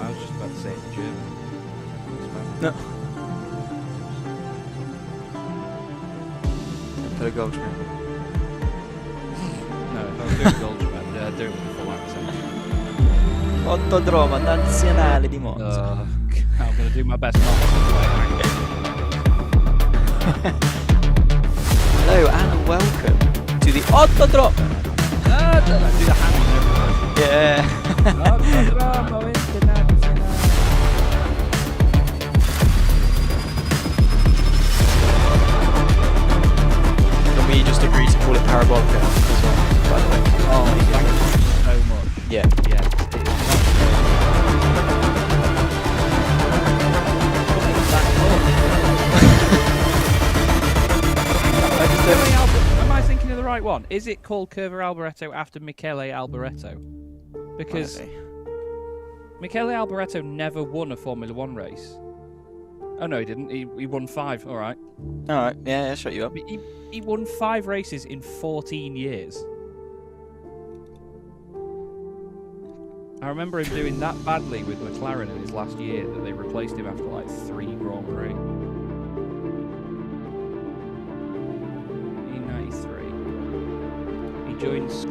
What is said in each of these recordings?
was just about to say it in German. No. Put a Goldschmidt. No, if I was doing Goldschmidt, I'd do it with a full accent. Autodromo nazionale di Monza. I'm going to do my best not to play. Hello and welcome to the Autodromo. Do the hand and everything. Yeah. Autodromo internazionale. Can we just agree to call it Parabolica as well, by the way? Oh, thank you so much. Yeah. Yeah. Am I thinking of the right one? Is it called Curva Alboreto after Michele Alboreto? Because Michele Alboreto never won a Formula 1 race. Oh no, he didn't. He won 5. All right. All right. Yeah, shut you up. He won 5 races in 14 years. I remember him doing that badly with McLaren in his last year that they replaced him after like 3 Grand Prix. 1993. He joins.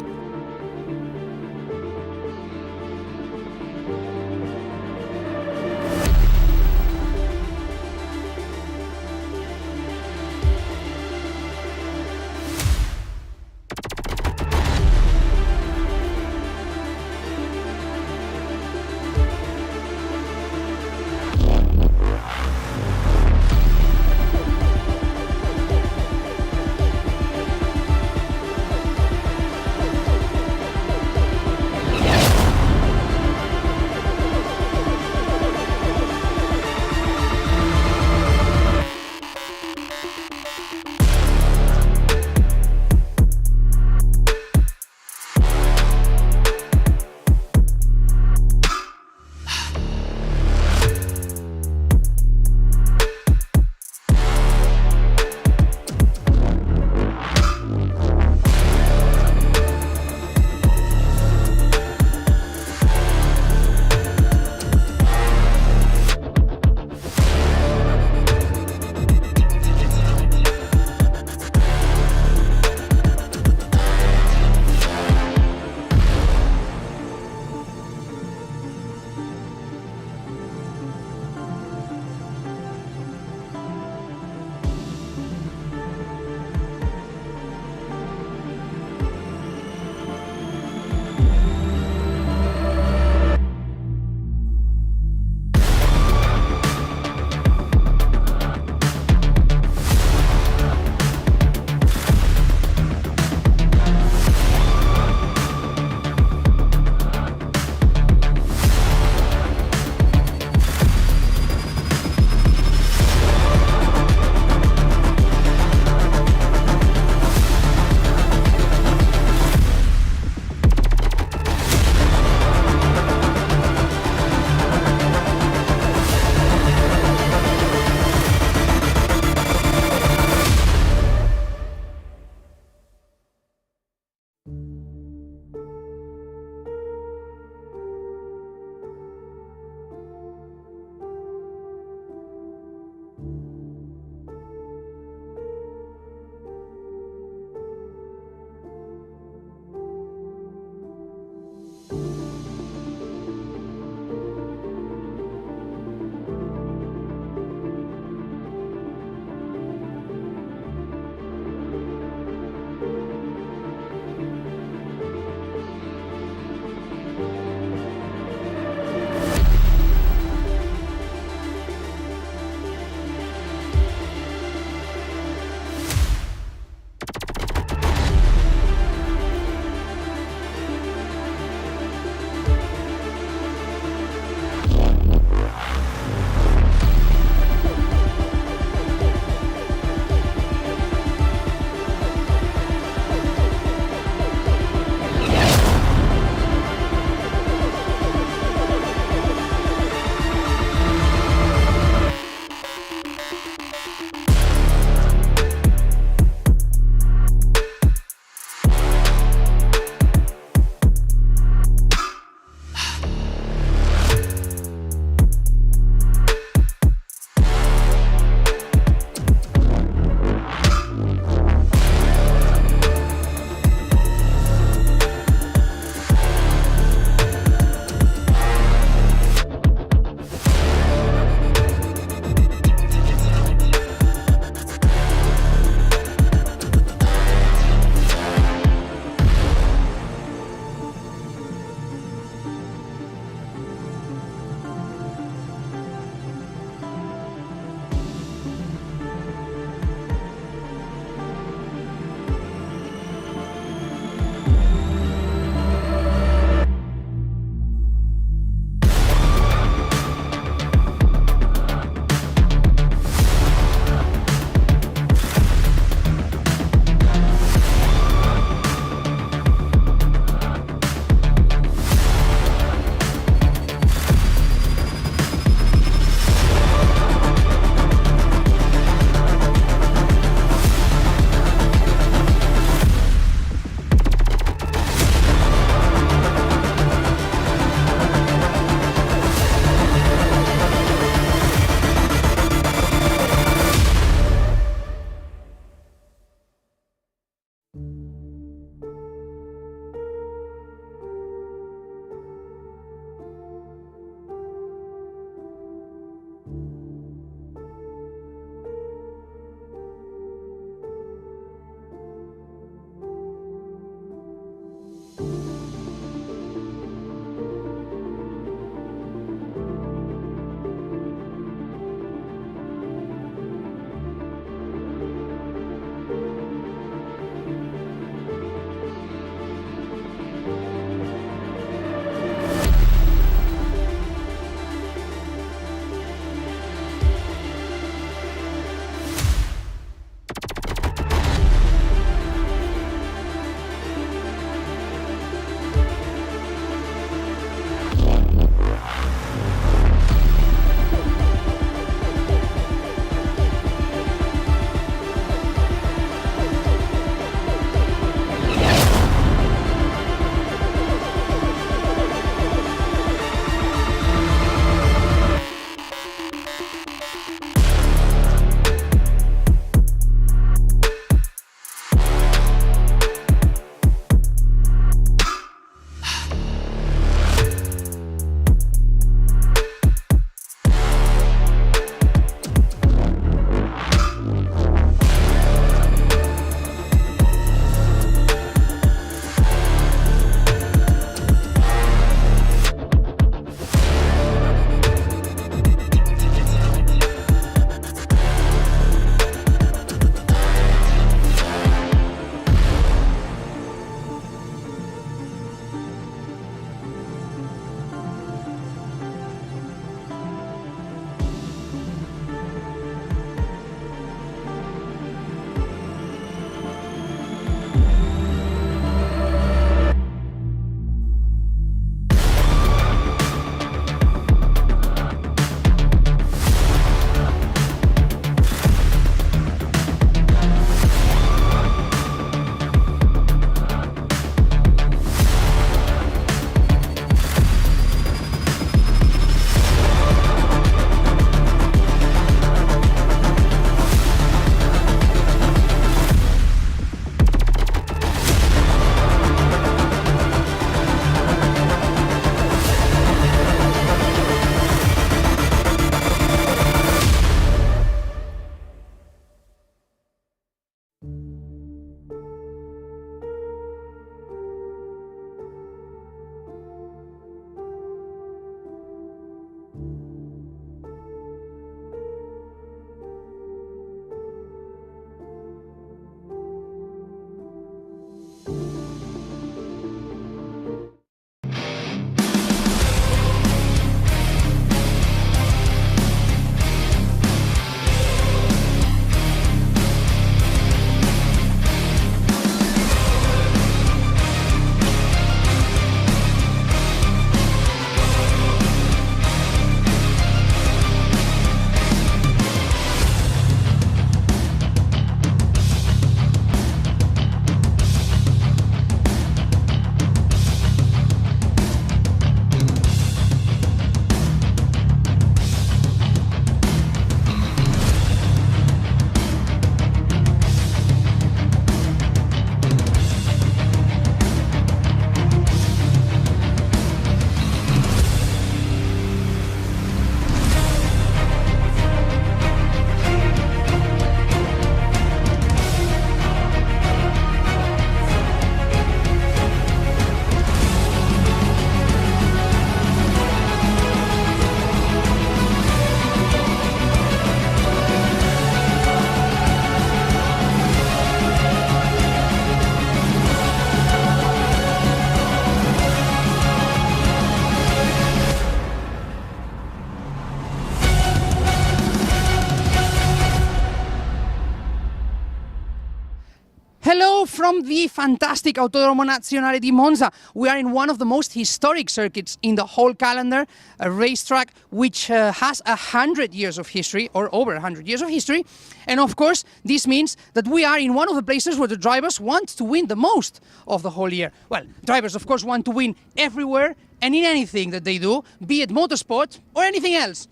from the fantastic Autodromo Nazionale di Monza. We are in one of the most historic circuits in the whole calendar, a racetrack which has 100 years of history, or over 100 years of history. And of course, this means that we are in one of the places where the drivers want to win the most of the whole year. Well, drivers, of course, want to win everywhere and in anything that they do, be it motorsport or anything else.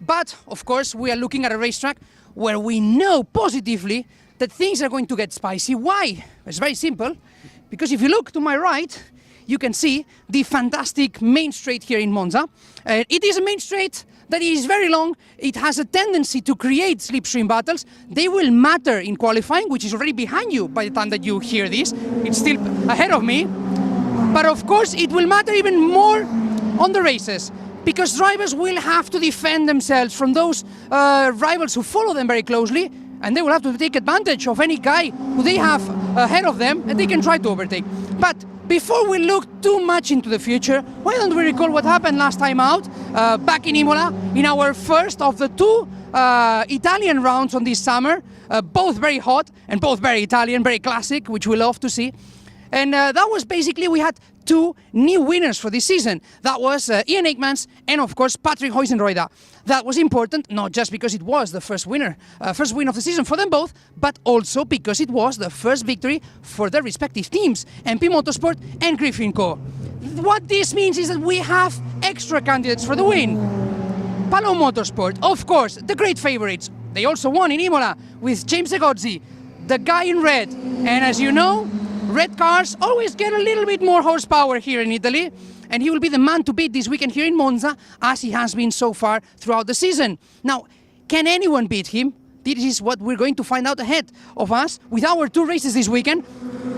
But, of course, we are looking at a racetrack where we know positively that things are going to get spicy. Why? It's very simple. Because if you look to my right, you can see the fantastic main straight here in Monza. It is a main straight that is very long. It has a tendency to create slipstream battles. They will matter in qualifying, which is already behind you by the time that you hear this. It's still ahead of me. But of course, it will matter even more on the races, because drivers will have to defend themselves from those rivals who follow them very closely, and they will have to take advantage of any guy who they have ahead of them, and they can try to overtake. But before we look too much into the future, why don't we recall what happened last time out, back in Imola, in our first of the two Italian rounds on this summer, both very hot and both very Italian, very classic, which we love to see. And that was basically, we had two new winners for this season. That was Ian Aikmans and, of course, Patrick Huizenreuder. That was important, not just because it was the first win of the season for them both, but also because it was the first victory for their respective teams, MP Motorsport and Griffin Co. What this means is that we have extra candidates for the win. Palou Motorsport, of course, the great favorites. They also won in Imola with James Egozzi, the guy in red. And as you know, red cars always get a little bit more horsepower here in Italy, and he will be the man to beat this weekend here in Monza, as he has been so far throughout the season. Now, can anyone beat him? This is what we're going to find out ahead of us with our two races this weekend.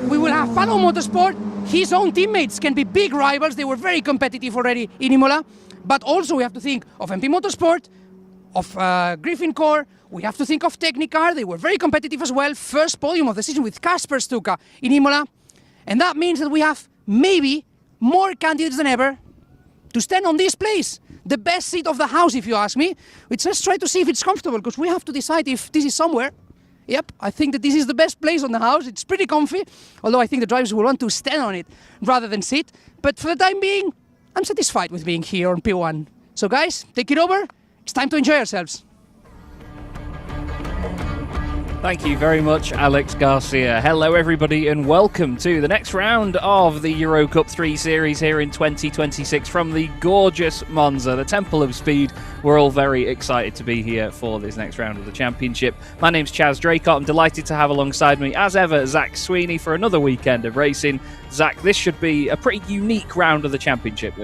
We will have Palou Motorsport. His own teammates can be big rivals. They were very competitive already in Imola. But also we have to think of MP Motorsport, of Griffin Core. We have to think of Technicar. They were very competitive as well. First podium of the season with Kasper Stuka in Imola. And that means that we have maybe more candidates than ever to stand on this place. The best seat of the house, if you ask me. Let's try to see if it's comfortable, because we have to decide if this is somewhere. Yep, I think that this is the best place on the house. It's pretty comfy, although I think the drivers will want to stand on it rather than sit. But for the time being, I'm satisfied with being here on P1. So guys, take it over. It's time to enjoy ourselves. Thank you very much, Alex Garcia. Hello, everybody, and welcome to the next round of the EUROCUP-3 series here in 2026 from the gorgeous Monza, the Temple of Speed. We're all very excited to be here for this next round of the championship. My name's Chaz Draycott. I'm delighted to have alongside me, as ever, Zach Sweeney for another weekend of racing. Zach, this should be a pretty unique round of the championship.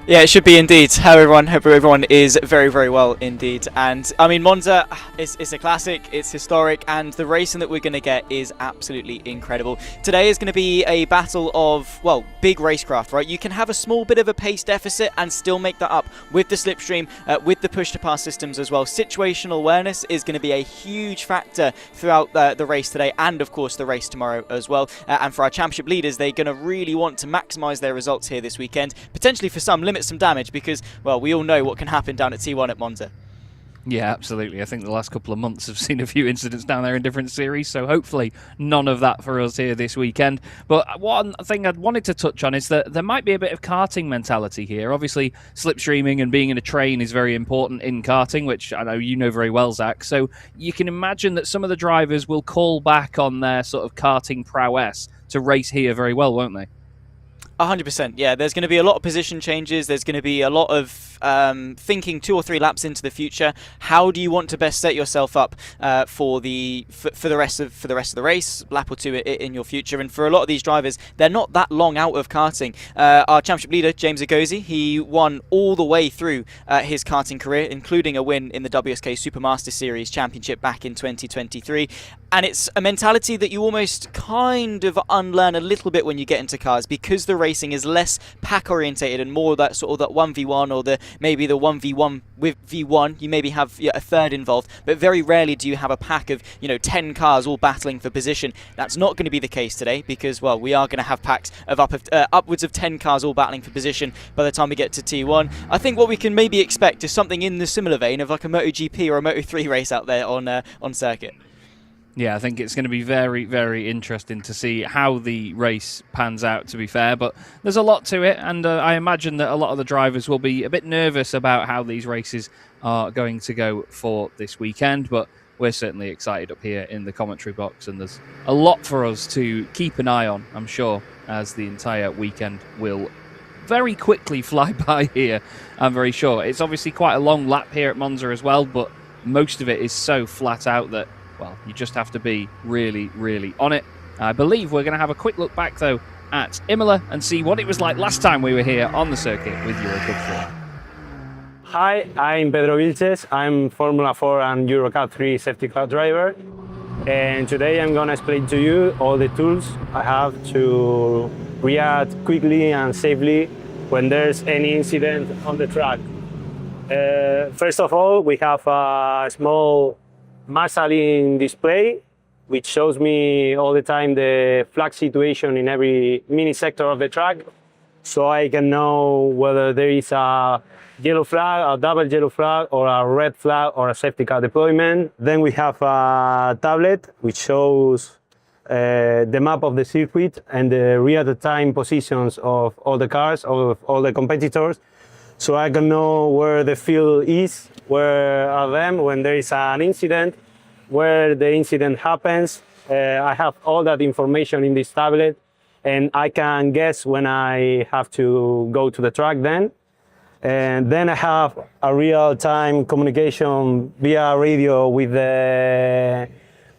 Yeah, it should be indeed. Hello everyone, hope everyone is very, very well indeed. And I mean, Monza is a classic, it's historic, and the racing that we're going to get is absolutely incredible. Today is going to be a battle of, well, big racecraft, right? You can have a small bit of a pace deficit and still make that up with the slipstream, with the push-to-pass systems as well. Situational awareness is going to be a huge factor throughout the race today, and of course the race tomorrow as well. And for our championship leaders, they're going to really want to maximise their results here this weekend, potentially for some limit some damage, because, well, we all know what can happen down at T1 at Monza. Yeah, absolutely. I think the last couple of months have seen a few incidents down there in different series, so hopefully none of that for us here this weekend. But one thing I wanted to touch on is that there might be a bit of karting mentality here. Obviously, slipstreaming and being in a train is very important in karting, which I know you know very well, Zach. So you can imagine that some of the drivers will call back on their sort of karting prowess to race here very well, won't they? 100%, yeah. There's going to be a lot of position changes. There's going to be a lot of thinking 2 or 3 laps into the future. How do you want to best set yourself up for the rest of the race, lap or 2 in your future? And for a lot of these drivers, they're not that long out of karting. Our championship leader, James Egozzi, he won all the way through his karting career, including a win in the WSK Supermaster Series Championship back in 2023. And it's a mentality that you almost kind of unlearn a little bit when you get into cars, because the racing is less pack orientated and more that sort of that 1v1 or maybe the 1v1 with V1. You maybe have a third involved, but very rarely do you have a pack of 10 cars all battling for position. That's not going to be the case today, because, well, we are going to have packs of upwards of 10 cars all battling for position by the time we get to T1. I think what we can maybe expect is something in the similar vein of like a MotoGP or a Moto3 race out there on circuit. Yeah, I think it's going to be very, very interesting to see how the race pans out, to be fair. But there's a lot to it, and I imagine that a lot of the drivers will be a bit nervous about how these races are going to go for this weekend. But we're certainly excited up here in the commentary box, and there's a lot for us to keep an eye on, I'm sure, as the entire weekend will very quickly fly by here, I'm very sure. It's obviously quite a long lap here at Monza as well, but most of it is so flat out that, well, you just have to be really, really on it. I believe we're going to have a quick look back, though, at Imola and see what it was like last time we were here on the circuit with EUROCUP-3. Hi, I'm Pedro Vilches. I'm Formula 4 and EUROCUP-3 safety car driver. And today I'm going to explain to you all the tools I have to react quickly and safely when there's any incident on the track. First of all, we have a small marshalling display which shows me all the time the flag situation in every mini sector of the track, so I can know whether there is a yellow flag, a double yellow flag, or a red flag, or a safety car deployment. Then we have a tablet which shows the map of the circuit and the real-time positions of all the cars, of all the competitors, so I can know where the field is, where are them when there is an incident, where the incident happens. I have all that information in this tablet, and I can guess when I have to go to the track then. And then I have a real-time communication via radio with the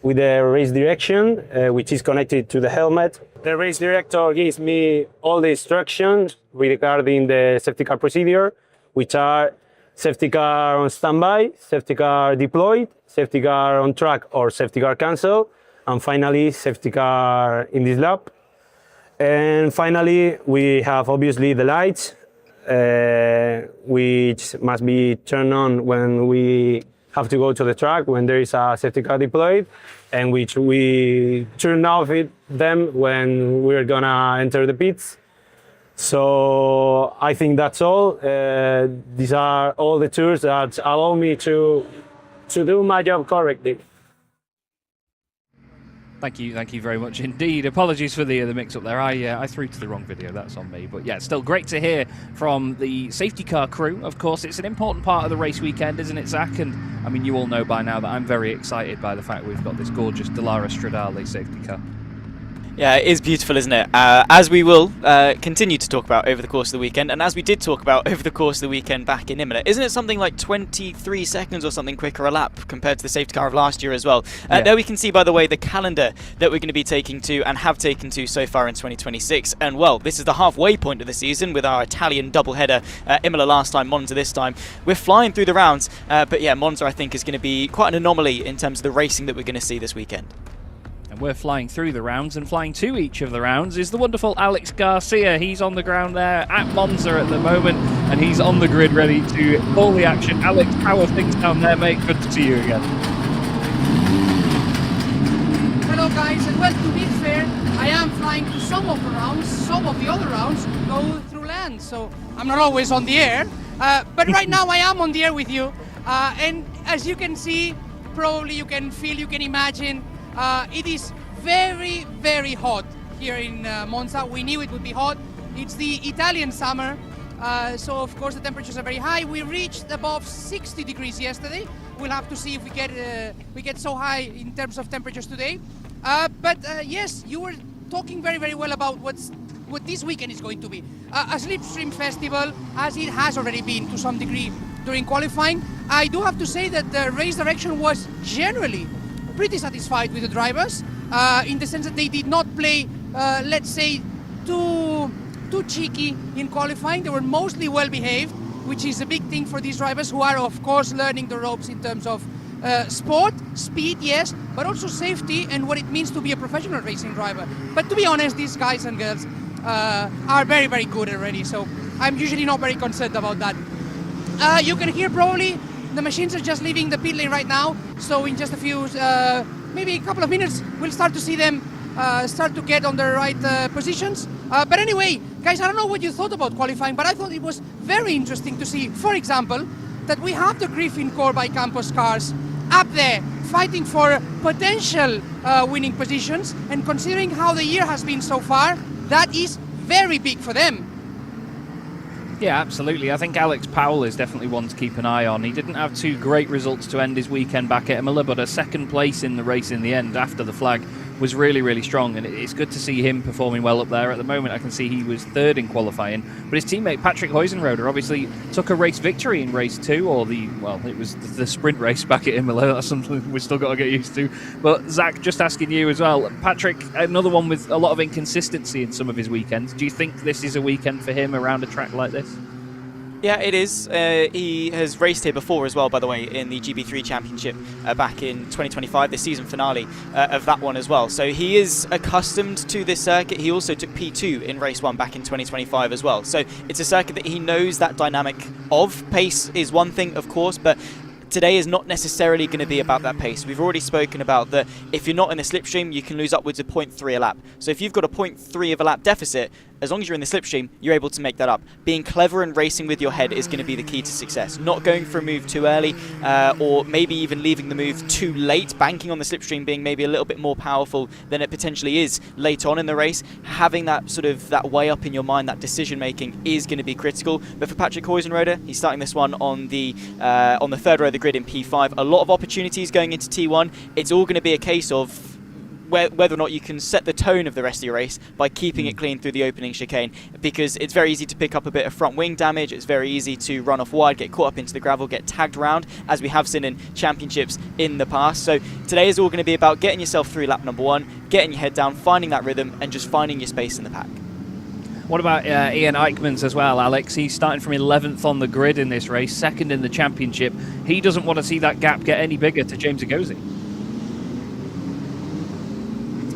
race direction, which is connected to the helmet. The race director gives me all the instructions regarding the safety car procedure, which are safety car on standby, safety car deployed, safety car on track or safety car cancel, and finally safety car in this lap. And finally, we have obviously the lights, which must be turned on when we have to go to the track, when there is a safety car deployed, and which we turn off them when we're gonna enter the pits. So I think that's all. These are all the tools that allow me to do my job correctly. Thank you very much indeed. Apologies for the mix-up there. I threw to the wrong video, that's on me. But yeah, it's still great to hear from the safety car crew. Of course, it's an important part of the race weekend, isn't it, Zach? And I mean, you all know by now that I'm very excited by the fact we've got this gorgeous Dallara Stradale safety car. Yeah, it is beautiful, isn't it? As we will continue to talk about over the course of the weekend, and as we did talk about over the course of the weekend back in Imola, isn't it something like 23 seconds or something quicker a lap compared to the safety car of last year as well? Yeah. There we can see, by the way, the calendar that we're going to be taking to and have taken to so far in 2026. And well, this is the halfway point of the season with our Italian doubleheader, Imola last time, Monza this time. We're flying through the rounds, but yeah, Monza I think is going to be quite an anomaly in terms of the racing that we're going to see this weekend. And we're flying through the rounds, and flying to each of the rounds is the wonderful Alex Garcia. He's on the ground there at Monza at the moment, and he's on the grid ready to call the action. Alex, how are things down there, mate? Good to see you again. Hello guys, and well, to be fair, I am flying to some of the rounds. Some of the other rounds go through land, so I'm not always on the air. But right now I am on the air with you, and as you can see, probably you can feel, you can imagine, it is very, very hot here in Monza. We knew it would be hot. It's the Italian summer, so of course the temperatures are very high. We reached above 60 degrees yesterday. We'll have to see if we get so high in terms of temperatures today. But yes, you were talking very, very well about what this weekend is going to be. A slipstream festival, as it has already been to some degree during qualifying. I do have to say that the race direction was generally pretty satisfied with the drivers, in the sense that they did not play, let's say, too cheeky in qualifying. They were mostly well behaved, which is a big thing for these drivers who are, of course, learning the ropes in terms of sport, speed, yes, but also safety and what it means to be a professional racing driver. But to be honest, these guys and girls are very, very good already, so I'm usually not very concerned about that. You can hear probably the machines are just leaving the pit lane right now, so in just a few, maybe a couple of minutes, we'll start to see them start to get on the right positions. But anyway, guys, I don't know what you thought about qualifying, but I thought it was very interesting to see, for example, that we have the Griffin Core by Campos cars up there, fighting for potential winning positions. And considering how the year has been so far, that is very big for them. Yeah, absolutely. I think Alex Powell is definitely one to keep an eye on. He didn't have two great results to end his weekend back at Imola, but a second place in the race in the end after the flag was really, really strong, and it's good to see him performing well up there. At the moment, I can see he was third in qualifying, but his teammate Patrick Huizenroder obviously took a race victory in race 2, or it was the sprint race back at Imola. That's something we've still got to get used to. But Zach, just asking you as well, Patrick, another one with a lot of inconsistency in some of his weekends. Do you think this is a weekend for him around a track like this? Yeah, it is. He has raced here before as well, by the way, in the GB3 Championship back in 2025, the season finale of that one as well. So he is accustomed to this circuit. He also took P2 in race 1 back in 2025 as well. So it's a circuit that he knows that dynamic of. Pace is one thing, of course, but today is not necessarily going to be about that pace. We've already spoken about that if you're not in the slipstream, you can lose upwards of 0.3 a lap. So if you've got a 0.3 of a lap deficit, as long as you're in the slipstream, you're able to make that up. Being clever and racing with your head is going to be the key to success. Not going for a move too early, or maybe even leaving the move too late, banking on the slipstream being maybe a little bit more powerful than it potentially is late on in the race. Having that sort of that way up in your mind, that decision making, is going to be critical. But for Patrick Huizenroder, he's starting this one on the third row of the grid in P5. A lot of opportunities going into T1. It's all going to be a case of whether or not you can set the tone of the rest of your race by keeping it clean through the opening chicane, because it's very easy to pick up a bit of front wing damage. It's very easy to run off wide, get caught up into the gravel, get tagged around, as we have seen in championships in the past. So today is all going to be about getting yourself through lap number 1, getting your head down, finding that rhythm, and just finding your space in the pack. What about Ian Eichmans as well, Alex? He's starting from 11th on the grid in this race, second in the championship. He doesn't want to see that gap get any bigger to James Agosi.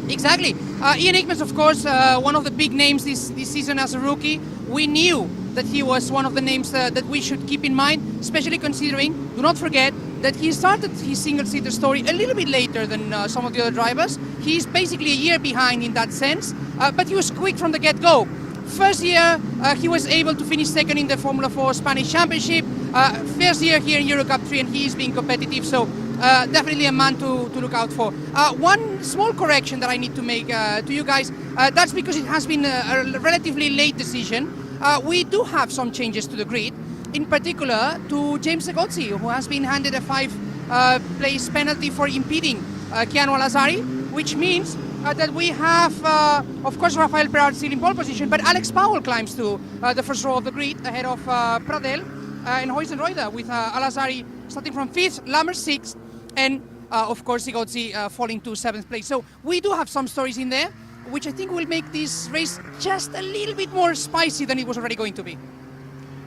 Exactly. Ian Eichmans, of course, one of the big names this season as a rookie. We knew that he was one of the names that we should keep in mind, especially considering, do not forget, that he started his single-seater story a little bit later than some of the other drivers. He's basically a year behind in that sense, but he was quick from the get-go. First year, he was able to finish second in the Formula 4 Spanish Championship. First year here in EUROCUP-3, and he is being competitive, so definitely a man to look out for. One small correction that I need to make to you guys, that's because it has been a relatively late decision. We do have some changes to the grid, in particular to James Agosi, who has been handed a 5-place penalty for impeding Keanu Al-Azari, which means that we have, of course, Rafael Perard still in pole position, but Alex Powell climbs to the first row of the grid ahead of Pradel and Huizenroder, with Al-Azari starting from 5th, Lammers 6th, and of course Agosi falling to 7th place. So we do have some stories in there, which I think will make this race just a little bit more spicy than it was already going to be.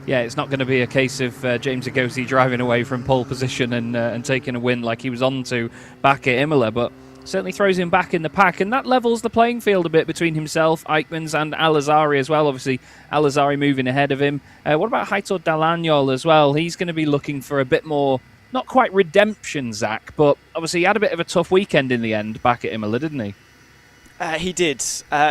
Yeah, it's not going to be a case of James Agosi driving away from pole position and taking a win like he was on to back at Imola, but certainly throws him back in the pack, and that levels the playing field a bit between himself, Eichmans, and Al-Azari as well. Obviously, Al-Azari moving ahead of him. What about Heitor Dall'Agnol as well? He's going to be looking for a bit more, not quite redemption, Zach, but obviously he had a bit of a tough weekend in the end back at Imola, didn't he? He did.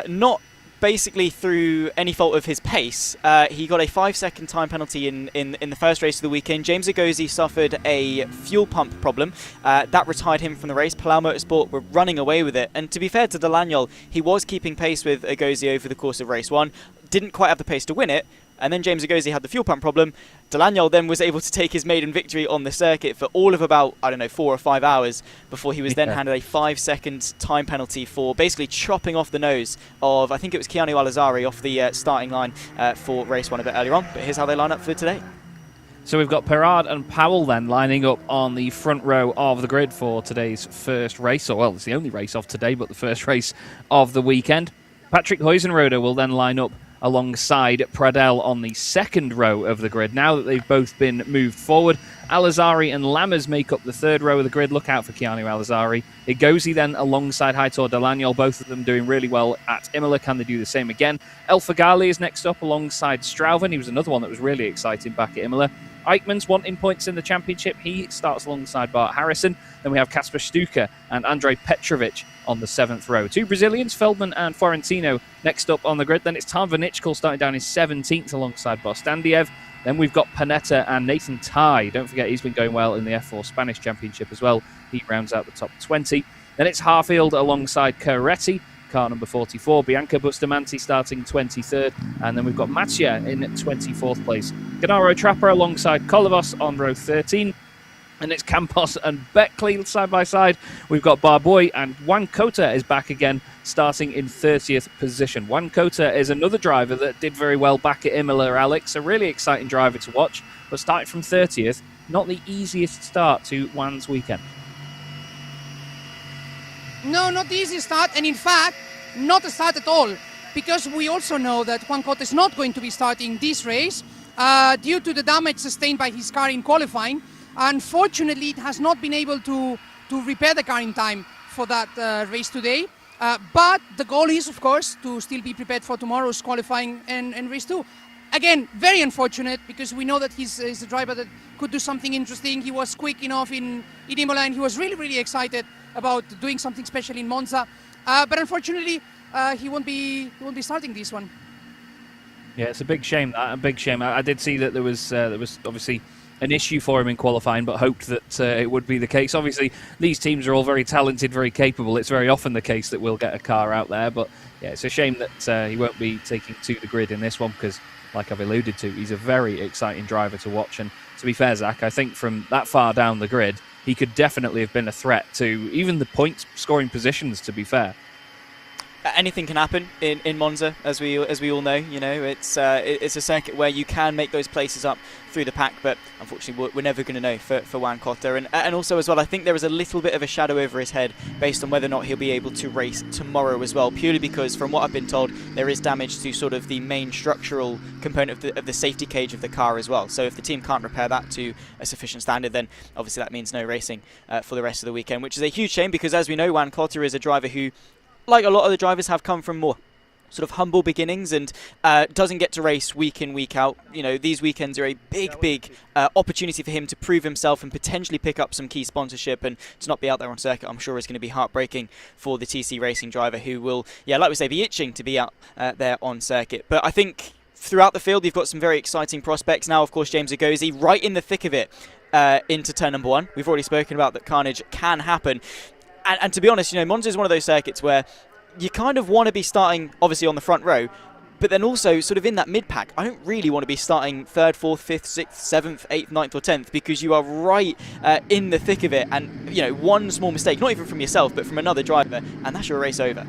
Not basically through any fault of his pace. He got a 5-second time penalty in the first race of the weekend. James Agosi suffered a fuel pump problem. That retired him from the race. Palau Motorsport were running away with it. And to be fair to Dall'Agnol, he was keeping pace with Agosi over the course of race 1. Didn't quite have the pace to win it. And then James Agosi had the fuel pump problem. Dall'Agnol then was able to take his maiden victory on the circuit for all of about, 4 or 5 hours before he was then handed a 5-second time penalty for basically chopping off the nose of, I think it was Keanu Al-Azari off the starting line for race 1 a bit earlier on. But here's how they line up for today. So we've got Perard and Powell then lining up on the front row of the grid for today's first race. Or, well, it's the only race of today, but the first race of the weekend. Patrick Huizenroder will then line up alongside Pradel on the second row of the grid. Now that they've both been moved forward, Al-Azari and Lammers make up the third row of the grid. Look out for Keanu Al-Azari. Agosi then alongside Heitor Dall'Agnol, both of them doing really well at Imola. Can they do the same again? El Fagali is next up alongside Strauven. He was another one that was really exciting back at Imola. Eichmans wanting points in the championship. He starts alongside Bart Harrison. Then we have Kasper Stuka and Andrej Petrovic on the 7th row. Two Brazilians, Feldman and Florentino, next up on the grid. Then it's Tom Vanichkal starting down in 17th alongside Bostandiev. Then we've got Panetta and Nathan Ty. Don't forget, he's been going well in the F4 Spanish Championship as well. He rounds out the top 20. Then it's Harfield alongside Caretti, car number 44. Bianca Bustamante starting 23rd. And then we've got Mattia in 24th place. Gennaro Trapper alongside Kolovos on row 13. And it's Campos and Beckley side by side. We've got Barboy, and Juan Cota is back again, starting in 30th position. Juan Cota is another driver that did very well back at Imola, Alex. A really exciting driver to watch, but starting from 30th, not the easiest start to Juan's weekend. No, not the easiest start, and in fact, not a start at all, because we also know that Juan Cota is not going to be starting this race due to the damage sustained by his car in qualifying. Unfortunately, it has not been able to repair the car in time for that race today. But the goal is, of course, to still be prepared for tomorrow's qualifying and race 2. Again, very unfortunate, because we know that he's a driver that could do something interesting. He was quick enough in Imola, and he was really, really excited about doing something special in Monza. But unfortunately, he won't be starting this one. Yeah, it's a big shame. A big shame. I did see that there was obviously an issue for him in qualifying, but hoped that it would be the case. Obviously, these teams are all very talented, very capable. It's very often the case that we'll get a car out there, but yeah, it's a shame that he won't be taking to the grid in this one, because, like I've alluded to, he's a very exciting driver to watch. And to be fair, Zach, I think from that far down the grid, he could definitely have been a threat to even the point-scoring positions, to be fair. Anything can happen in Monza, as we all know. You know, it's a circuit where you can make those places up through the pack, but unfortunately we're never going to know for Juan Cota. And also as well, I think there is a little bit of a shadow over his head based on whether or not he'll be able to race tomorrow as well, purely because from what I've been told, there is damage to sort of the main structural component of the safety cage of the car as well. So if the team can't repair that to a sufficient standard, then obviously that means no racing for the rest of the weekend, which is a huge shame, because as we know, Juan Cota is a driver who, like a lot of the drivers, have come from more sort of humble beginnings and doesn't get to race week in, week out. You know, these weekends are a big opportunity for him to prove himself and potentially pick up some key sponsorship, and to not be out there on circuit, I'm sure is going to be heartbreaking for the TC Racing driver, who will, yeah, like we say, be itching to be out there on circuit. But I think throughout the field, you've got some very exciting prospects. Now, of course, James Agosi right in the thick of it into turn number 1. We've already spoken about that carnage can happen. And to be honest, you know, Monza is one of those circuits where you kind of want to be starting, obviously, on the front row, but then also sort of in that mid-pack. I don't really want to be starting 3rd, 4th, 5th, 6th, 7th, 8th, 9th or 10th, because you are right in the thick of it. And, you know, one small mistake, not even from yourself, but from another driver, and that's your race over.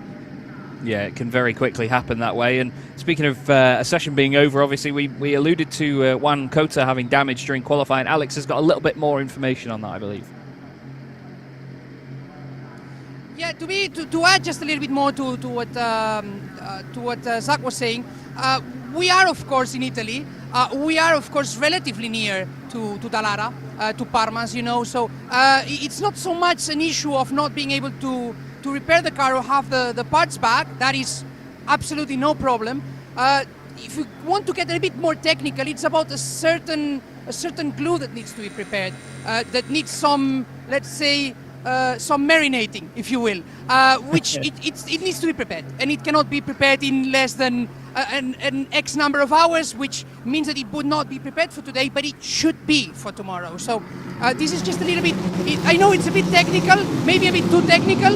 Yeah, it can very quickly happen that way. And speaking of a session being over, obviously we alluded to Juan Cota having damage during qualifying. Alex has got a little bit more information on that, I believe. Yeah, to add just a little bit more to what Zach was saying, we are of course in Italy. We are of course relatively near to Dallara, to Parma, as you know. So it's not so much an issue of not being able to repair the car or have the parts back. That is absolutely no problem. If you want to get a bit more technical, it's about a certain glue that needs to be prepared, that needs some, let's say, some marinating, if you will, which it needs to be prepared, and it cannot be prepared in less than an X number of hours, which means that it would not be prepared for today, but it should be for tomorrow. So this is just a little bit, I know it's a bit technical, maybe a bit too technical,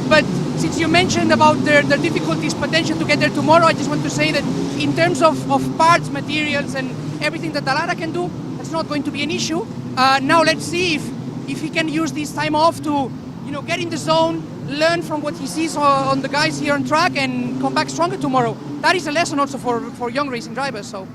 but since you mentioned about their difficulties potential to get there tomorrow, I just want to say that in terms of parts, materials, and everything that Dallara can do, that's not going to be an issue. Now let's see if he can use this time off to, you know, get in the zone, learn from what he sees on the guys here on track, and come back stronger tomorrow. That is a lesson also for young racing drivers. So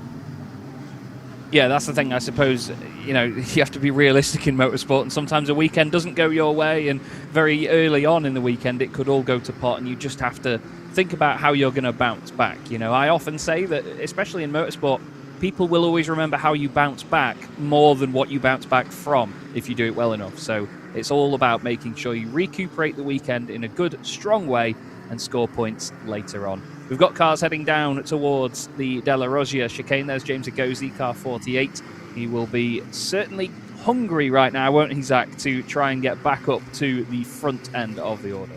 yeah, that's the thing, I suppose. You know, you have to be realistic in motorsport, and sometimes a weekend doesn't go your way, and very early on in the weekend it could all go to pot, and you just have to think about how you're going to bounce back. You know, I often say that, especially in motorsport, people will always remember how you bounce back more than what you bounce back from if you do it well enough. So it's all about making sure you recuperate the weekend in a good, strong way and score points later on. We've got cars heading down towards the Della Roggia chicane. There's James Agosi, car 48. He will be certainly hungry right now, won't he, Zach, to try and get back up to the front end of the order.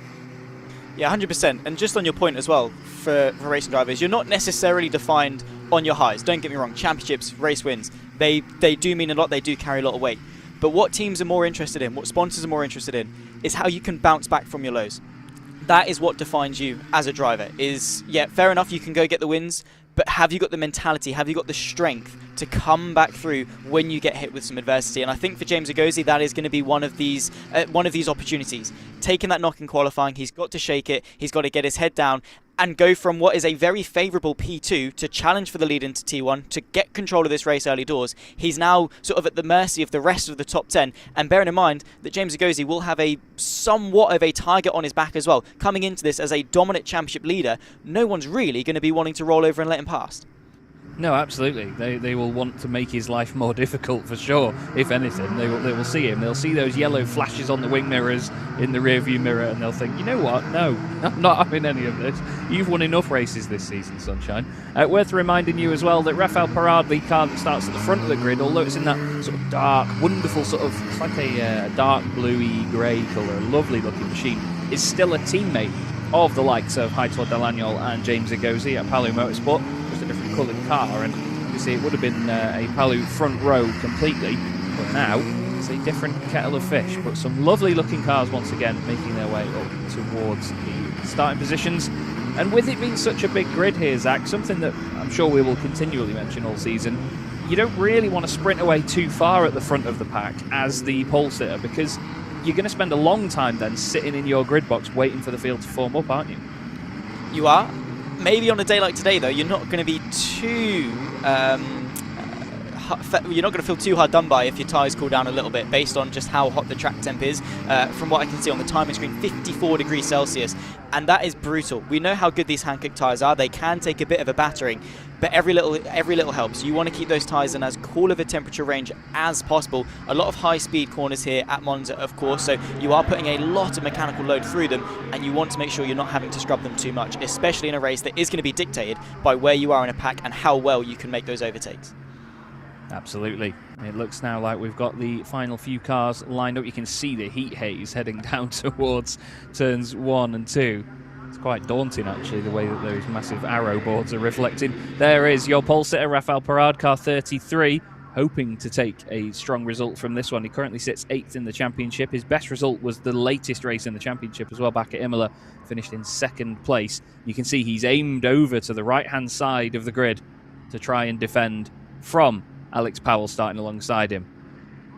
Yeah, 100%. And just on your point as well, for racing drivers, you're not necessarily defined on your highs. Don't get me wrong, championships, race wins, they do mean a lot, they do carry a lot of weight. But what teams are more interested in, what sponsors are more interested in, is how you can bounce back from your lows. That is what defines you as a driver. Is, yeah, fair enough, you can go get the wins, but have you got the mentality, have you got the strength to come back through when you get hit with some adversity? And I think for James Agosi, that is going to be one of these opportunities. Taking that knock in qualifying, he's got to shake it, he's got to get his head down and go from what is a very favourable P2 to challenge for the lead into T1, to get control of this race early doors. He's now sort of at the mercy of the rest of the top 10, and bearing in mind that James Agosi will have a somewhat of a target on his back as well. Coming into this as a dominant championship leader, no one's really going to be wanting to roll over and let him past. No, absolutely. They will want to make his life more difficult for sure. If anything, they will see him. They'll see those yellow flashes on the wing mirrors in the rearview mirror, and they'll think, you know what? No, I'm not having any of this. You've won enough races this season, Sunshine. Worth reminding you as well that Rafael Parade, the car that starts at the front of the grid, although it's in that sort of dark, wonderful sort of, it's like a dark bluey grey colour, lovely looking machine, is still a teammate of the likes of Heitor Delagnol and James Agosi at Palu Motorsport. Just a different coloured car, and you see it would have been a Palu front row completely, but now it's a different kettle of fish. But some lovely looking cars once again making their way up towards the starting positions. And with it being such a big grid here, Zach, something that I'm sure we will continually mention all season, you don't really want to sprint away too far at the front of the pack as the pole sitter, because you're going to spend a long time then sitting in your grid box waiting for the field to form up, aren't you? You are. Maybe on a day like today, though, you're not going to be too... you're not going to feel too hard done by if your tyres cool down a little bit, based on just how hot the track temp is. From what I can see on the timing screen, 54 degrees Celsius, and that is brutal. We know how good these Hankook tyres are. They can take a bit of a battering, but every little helps. You want to keep those tyres in as cool of a temperature range as possible. A lot of high-speed corners here at Monza, of course, so you are putting a lot of mechanical load through them, and you want to make sure you're not having to scrub them too much, especially in a race that is going to be dictated by where you are in a pack and how well you can make those overtakes. Absolutely. It looks now like we've got the final few cars lined up. You can see the heat haze heading down towards turns 1 and 2. It's quite daunting, actually, the way that those massive arrow boards are reflecting. There is your pole sitter, Rafael Parade, car 33, hoping to take a strong result from this one. He currently sits 8th in the championship. His best result was the latest race in the championship as well, back at Imola, finished in 2nd place. You can see he's aimed over to the right-hand side of the grid to try and defend from Alex Powell starting alongside him.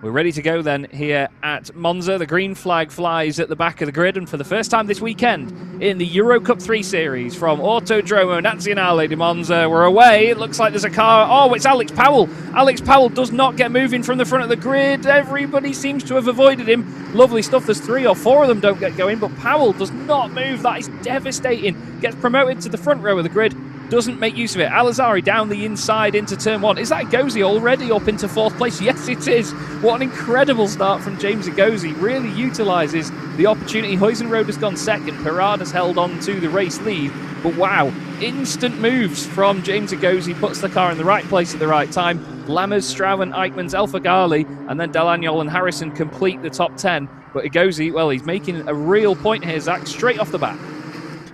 We're ready to go then here at Monza. The green flag flies at the back of the grid, and for the first time this weekend in the EuroCup-3 series from Autodromo Nazionale di Monza, we're away. It looks like there's a car. Oh, it's Alex Powell. Alex Powell does not get moving from the front of the grid. Everybody seems to have avoided him. Lovely stuff. There's 3 or 4 of them don't get going, but Powell does not move. That is devastating. Gets promoted to the front row of the grid. Doesn't make use of it. Alizari down the inside into turn 1. Is that Agosi already up into 4th place? Yes, it is. What an incredible start from James Agosi. Really utilises the opportunity. Huizenrode has gone 2nd. Parade has held on to the race lead. But wow, instant moves from James Agosi. Puts the car in the right place at the right time. Lammers, Strauven, Eichmanns, Alfagali, and then Delagnol and Harrison complete the top 10. But Agosi, well, he's making a real point here, Zach, straight off the bat.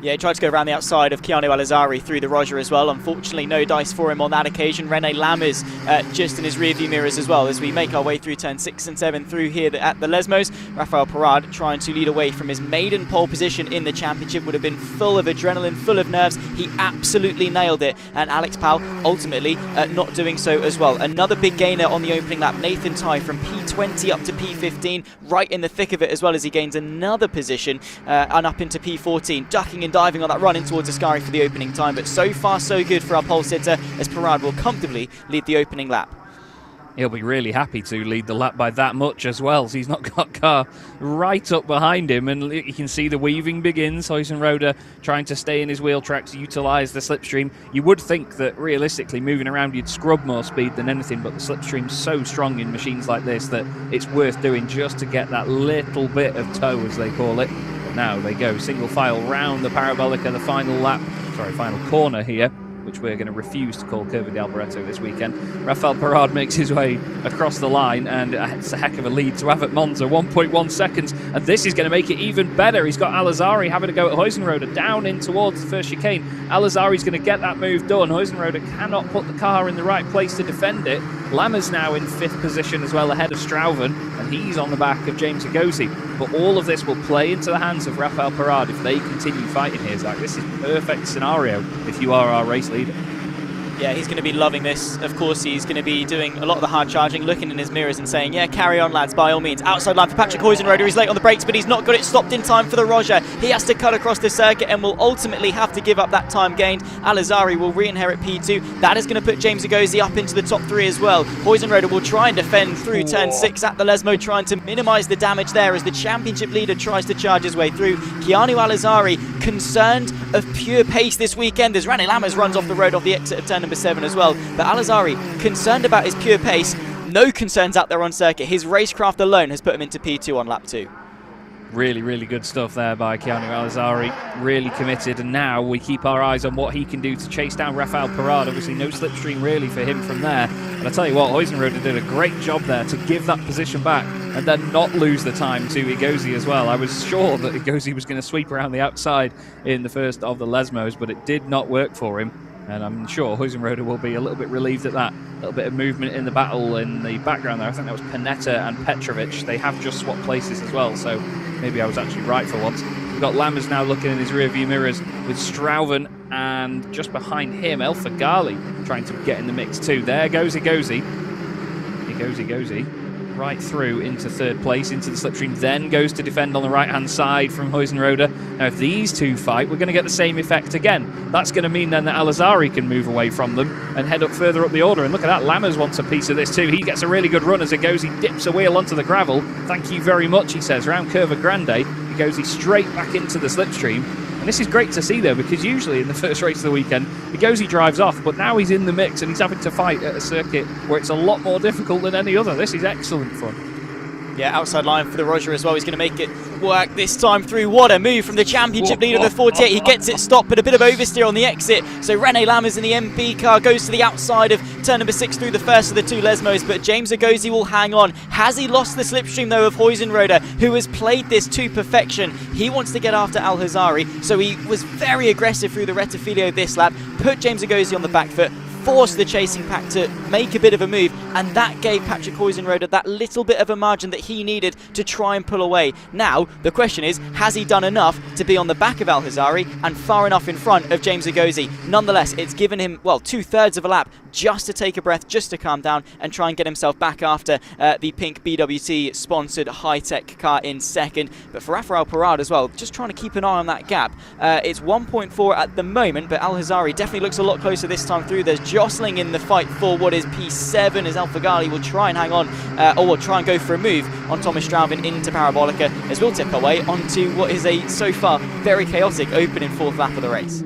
Yeah, he tried to go around the outside of Keanu Alizari through the Roger as well. Unfortunately, no dice for him on that occasion. Rene Lammers just in his rearview mirrors as well. As we make our way through turn 6 and 7 through here at the Lesmos, Rafael Parade trying to lead away from his maiden pole position in the championship. Would have been full of adrenaline, full of nerves. He absolutely nailed it. And Alex Powell ultimately not doing so as well. Another big gainer on the opening lap. Nathan Ty from P20 up to P15, right in the thick of it, as well as he gains another position and up into P14, ducking and diving on that run in towards Ascari for the opening time. But so far so good for our pole sitter, as Parade will comfortably lead the opening lap. He'll be really happy to lead the lap by that much as well, so he's not got car right up behind him, and you can see the weaving begins. Huizenrode trying to stay in his wheel tracks, utilise the slipstream. You would think that realistically moving around you'd scrub more speed than anything, but the slipstream's so strong in machines like this that it's worth doing just to get that little bit of toe, as they call it. Now they go single file round the Parabolica, the final corner here, which we're going to refuse to call Curva di Alboreto this weekend. Rafael Parade makes his way across the line, and it's a heck of a lead to have at Monza, 1.1 seconds, and this is going to make it even better. He's got Al-Azhari having to go at Huizenrode down in towards the first chicane. Al-Azhari's going to get that move done. Huizenrode cannot put the car in the right place to defend it. Lammer's now in 5th position as well, ahead of Strauven, and he's on the back of James Agosi. But all of this will play into the hands of Rafael Parade if they continue fighting here, Zach. This is perfect scenario if you are our race leader. Yeah, he's going to be loving this. Of course, he's going to be doing a lot of the hard charging, looking in his mirrors and saying, yeah, carry on, lads, by all means. Outside line for Patrick Huizenrode. He's late on the brakes, but he's not got it stopped in time for the Roger. He has to cut across the circuit and will ultimately have to give up that time gained. Al-Azhari will re-inherit P2. That is going to put James Agosi up into the top 3 as well. Huizenrode will try and defend through turn 6 at the Lesmo, trying to minimise the damage there as the championship leader tries to charge his way through. Keanu Al-Azhari concerned of pure pace this weekend as René Lammers runs off the road off the exit of turn number 7 as well. But Al-Azhari concerned about his pure pace. No concerns out there on circuit. His racecraft alone has put him into P2 on lap 2. Really, really good stuff there by Keanu Al-Azhari. Really committed, and now we keep our eyes on what he can do to chase down Rafael Parade. Obviously, no slipstream really for him from there. But I tell you what, Huizenrode did a great job there to give that position back and then not lose the time to Agosi as well. I was sure that Agosi was going to sweep around the outside in the first of the Lesmos, but it did not work for him. And I'm sure Huizenrode will be a little bit relieved at that. A little bit of movement in the battle in the background there. I think that was Panetta and Petrovic. They have just swapped places as well, so maybe I was actually right for once. We've got Lammers now looking in his rearview mirrors with Strauven, and just behind him, El Fagali trying to get in the mix too. There goes Agosi. Agosi. Right through into 3rd place, into the slipstream, then goes to defend on the right-hand side from Huizenrode. Now, if these two fight, we're going to get the same effect again. That's going to mean then that Al-Azhari can move away from them and head up further up the order. And look at that, Lammers wants a piece of this too. He gets a really good run as Agosi dips a wheel onto the gravel. Thank you very much, he says, round Curva Grande. Agosi straight back into the slipstream. And this is great to see, though, because usually in the first race of the weekend, Agosi drives off, but now he's in the mix and he's having to fight at a circuit where it's a lot more difficult than any other. This is excellent fun. Yeah, outside line for the Roger as well. He's going to make it work this time through. What a move from the championship leader, the 48. He gets it stopped, but a bit of oversteer on the exit. So René Lammers in the MP car goes to the outside of turn number 6 through the first of the 2 Lesmos, but James Agosi will hang on. Has he lost the slipstream, though, of Huizenrode, who has played this to perfection? He wants to get after Al-Azhari, so he was very aggressive through the Rettifilio this lap, put James Agosi on the back foot, forced the chasing pack to make a bit of a move, and that gave Patrick Huizenrode that little bit of a margin that he needed to try and pull away. Now, the question is, has he done enough to be on the back of Al-Azhari and far enough in front of James Agosi? Nonetheless, it's given him, well, 2/3 of a lap just to take a breath, just to calm down and try and get himself back after the pink BWT-sponsored high-tech car in 2nd. But for Rafael Parade as well, just trying to keep an eye on that gap. It's 1.4 at the moment, but Al-Azhari definitely looks a lot closer this time through. There's jostling in the fight for what is P7 as El Fagali will try and hang on, or will try and go for a move on Thomas Strauven into Parabolica, as we'll tip away onto what is a, so far, very chaotic opening 4th lap of the race.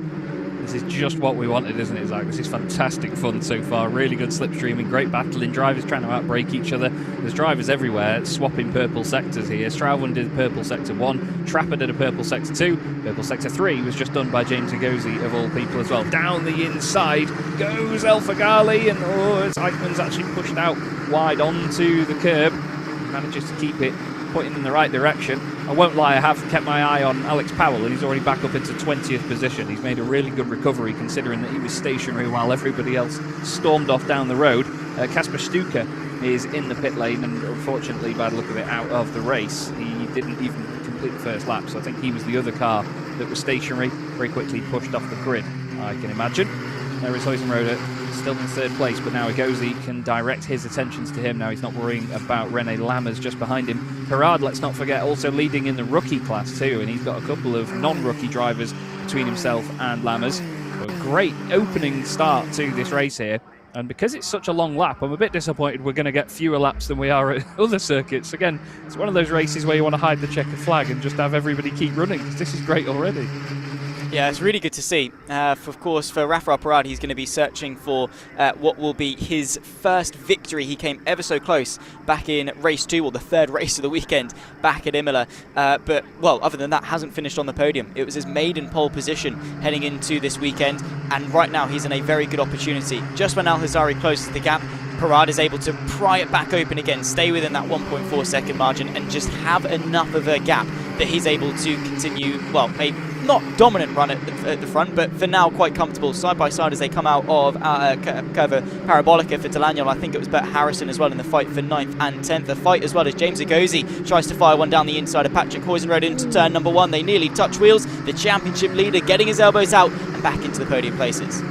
This is just what we wanted, isn't it, Zach? This is fantastic fun so far. Really good slipstreaming, great battling, drivers trying to outbrake each other. There's drivers everywhere swapping purple sectors here. Strauven did purple sector 1, Trapper did a purple sector 2, purple sector 3 was just done by James Agosi, of all people as well. Down the inside goes El Fagali, and Eichmann's actually pushed out wide onto the curb. He manages to keep it pointing in the right direction. I won't lie, I have kept my eye on Alex Powell, and he's already back up into 20th position. He's made a really good recovery considering that he was stationary while everybody else stormed off down the road. Kasper Stuka is in the pit lane, and unfortunately, by the look of it, out of the race. He didn't even complete the first lap, so I think he was the other car that was stationary, very quickly pushed off the grid, I can imagine. There is Huizenrode still in 3rd place, but now Agosi can direct his attentions to him. Now he's not worrying about René Lammers just behind him. Parade, let's not forget, also leading in the rookie class too, and he's got a couple of non-rookie drivers between himself and Lammers. So a great opening start to this race here. And because it's such a long lap, I'm a bit disappointed we're going to get fewer laps than we are at other circuits. Again, it's one of those races where you want to hide the checkered flag and just have everybody keep running, because this is great already. Yeah, it's really good to see. Of course, for Rafael Parade, he's going to be searching for what will be his first victory. He came ever so close back in race 2, or the third race of the weekend, back at Imola. But, well, other than that, hasn't finished on the podium. It was his maiden pole position heading into this weekend, and right now he's in a very good opportunity. Just when Al-Hazari closes the gap, Parade is able to pry it back open again, stay within that 1.4 second margin, and just have enough of a gap that he's able to continue, well, a not dominant run at the front, but for now quite comfortable side by side as they come out of Curva Parabolica for Delagnol. I think it was Bert Harrison as well in the fight for 9th and 10th. The fight as well as James Agozi tries to fire one down the inside of Patrick Huizenrode into turn number 1. They nearly touch wheels. The championship leader getting his elbows out and back into the podium places.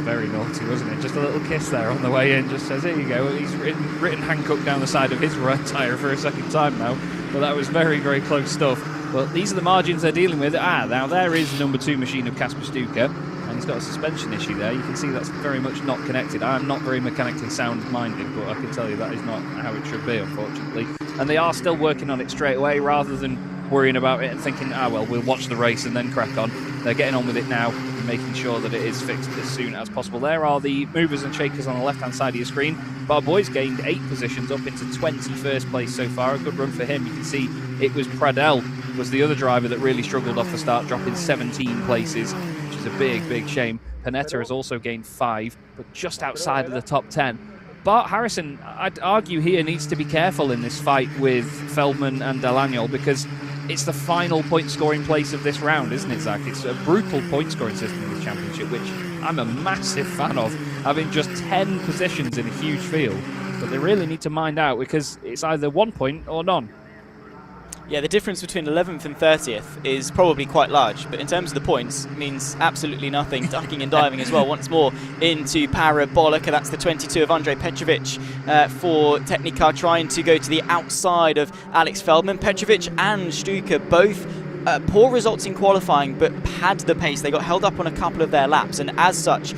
Very naughty, wasn't it? Just a little kiss there on the way in, just says, here you go. He's written Hancock down the side of his right tyre for a second time now. But that was very, very close stuff. But these are the margins they're dealing with. Now there is the number 2 machine of Kasper Stuka, and he's got a suspension issue there. You can see that's very much not connected. I'm not very mechanically sound-minded, but I can tell you that is not how it should be, unfortunately. And they are still working on it straight away, rather than worrying about it and thinking, well, we'll watch the race and then crack on. They're getting on with it now, making sure that it is fixed as soon as possible. There are the movers and shakers on the left-hand side of your screen. But our boy's gained 8 positions up into 21st place so far. A good run for him. You can see it was Pradel was the other driver that really struggled off the start, dropping 17 places, which is a big, big shame. Panetta has also gained 5, but just outside of the top 10. Bart Harrison, I'd argue here, needs to be careful in this fight with Feldman and Delagnol, because it's the final point-scoring place of this round, isn't it, Zach? It's a brutal point-scoring system in this championship, which I'm a massive fan of, having just 10 positions in a huge field. But they really need to mind out, because it's either 1 point or none. Yeah, the difference between 11th and 30th is probably quite large, but in terms of the points, it means absolutely nothing. Ducking and diving as well, once more into Parabolica. That's the 22 of Andrej Petrovic for Technicar, trying to go to the outside of Alex Feldman. Petrovic and Stuka both poor results in qualifying, but had the pace. They got held up on a couple of their laps, and as such,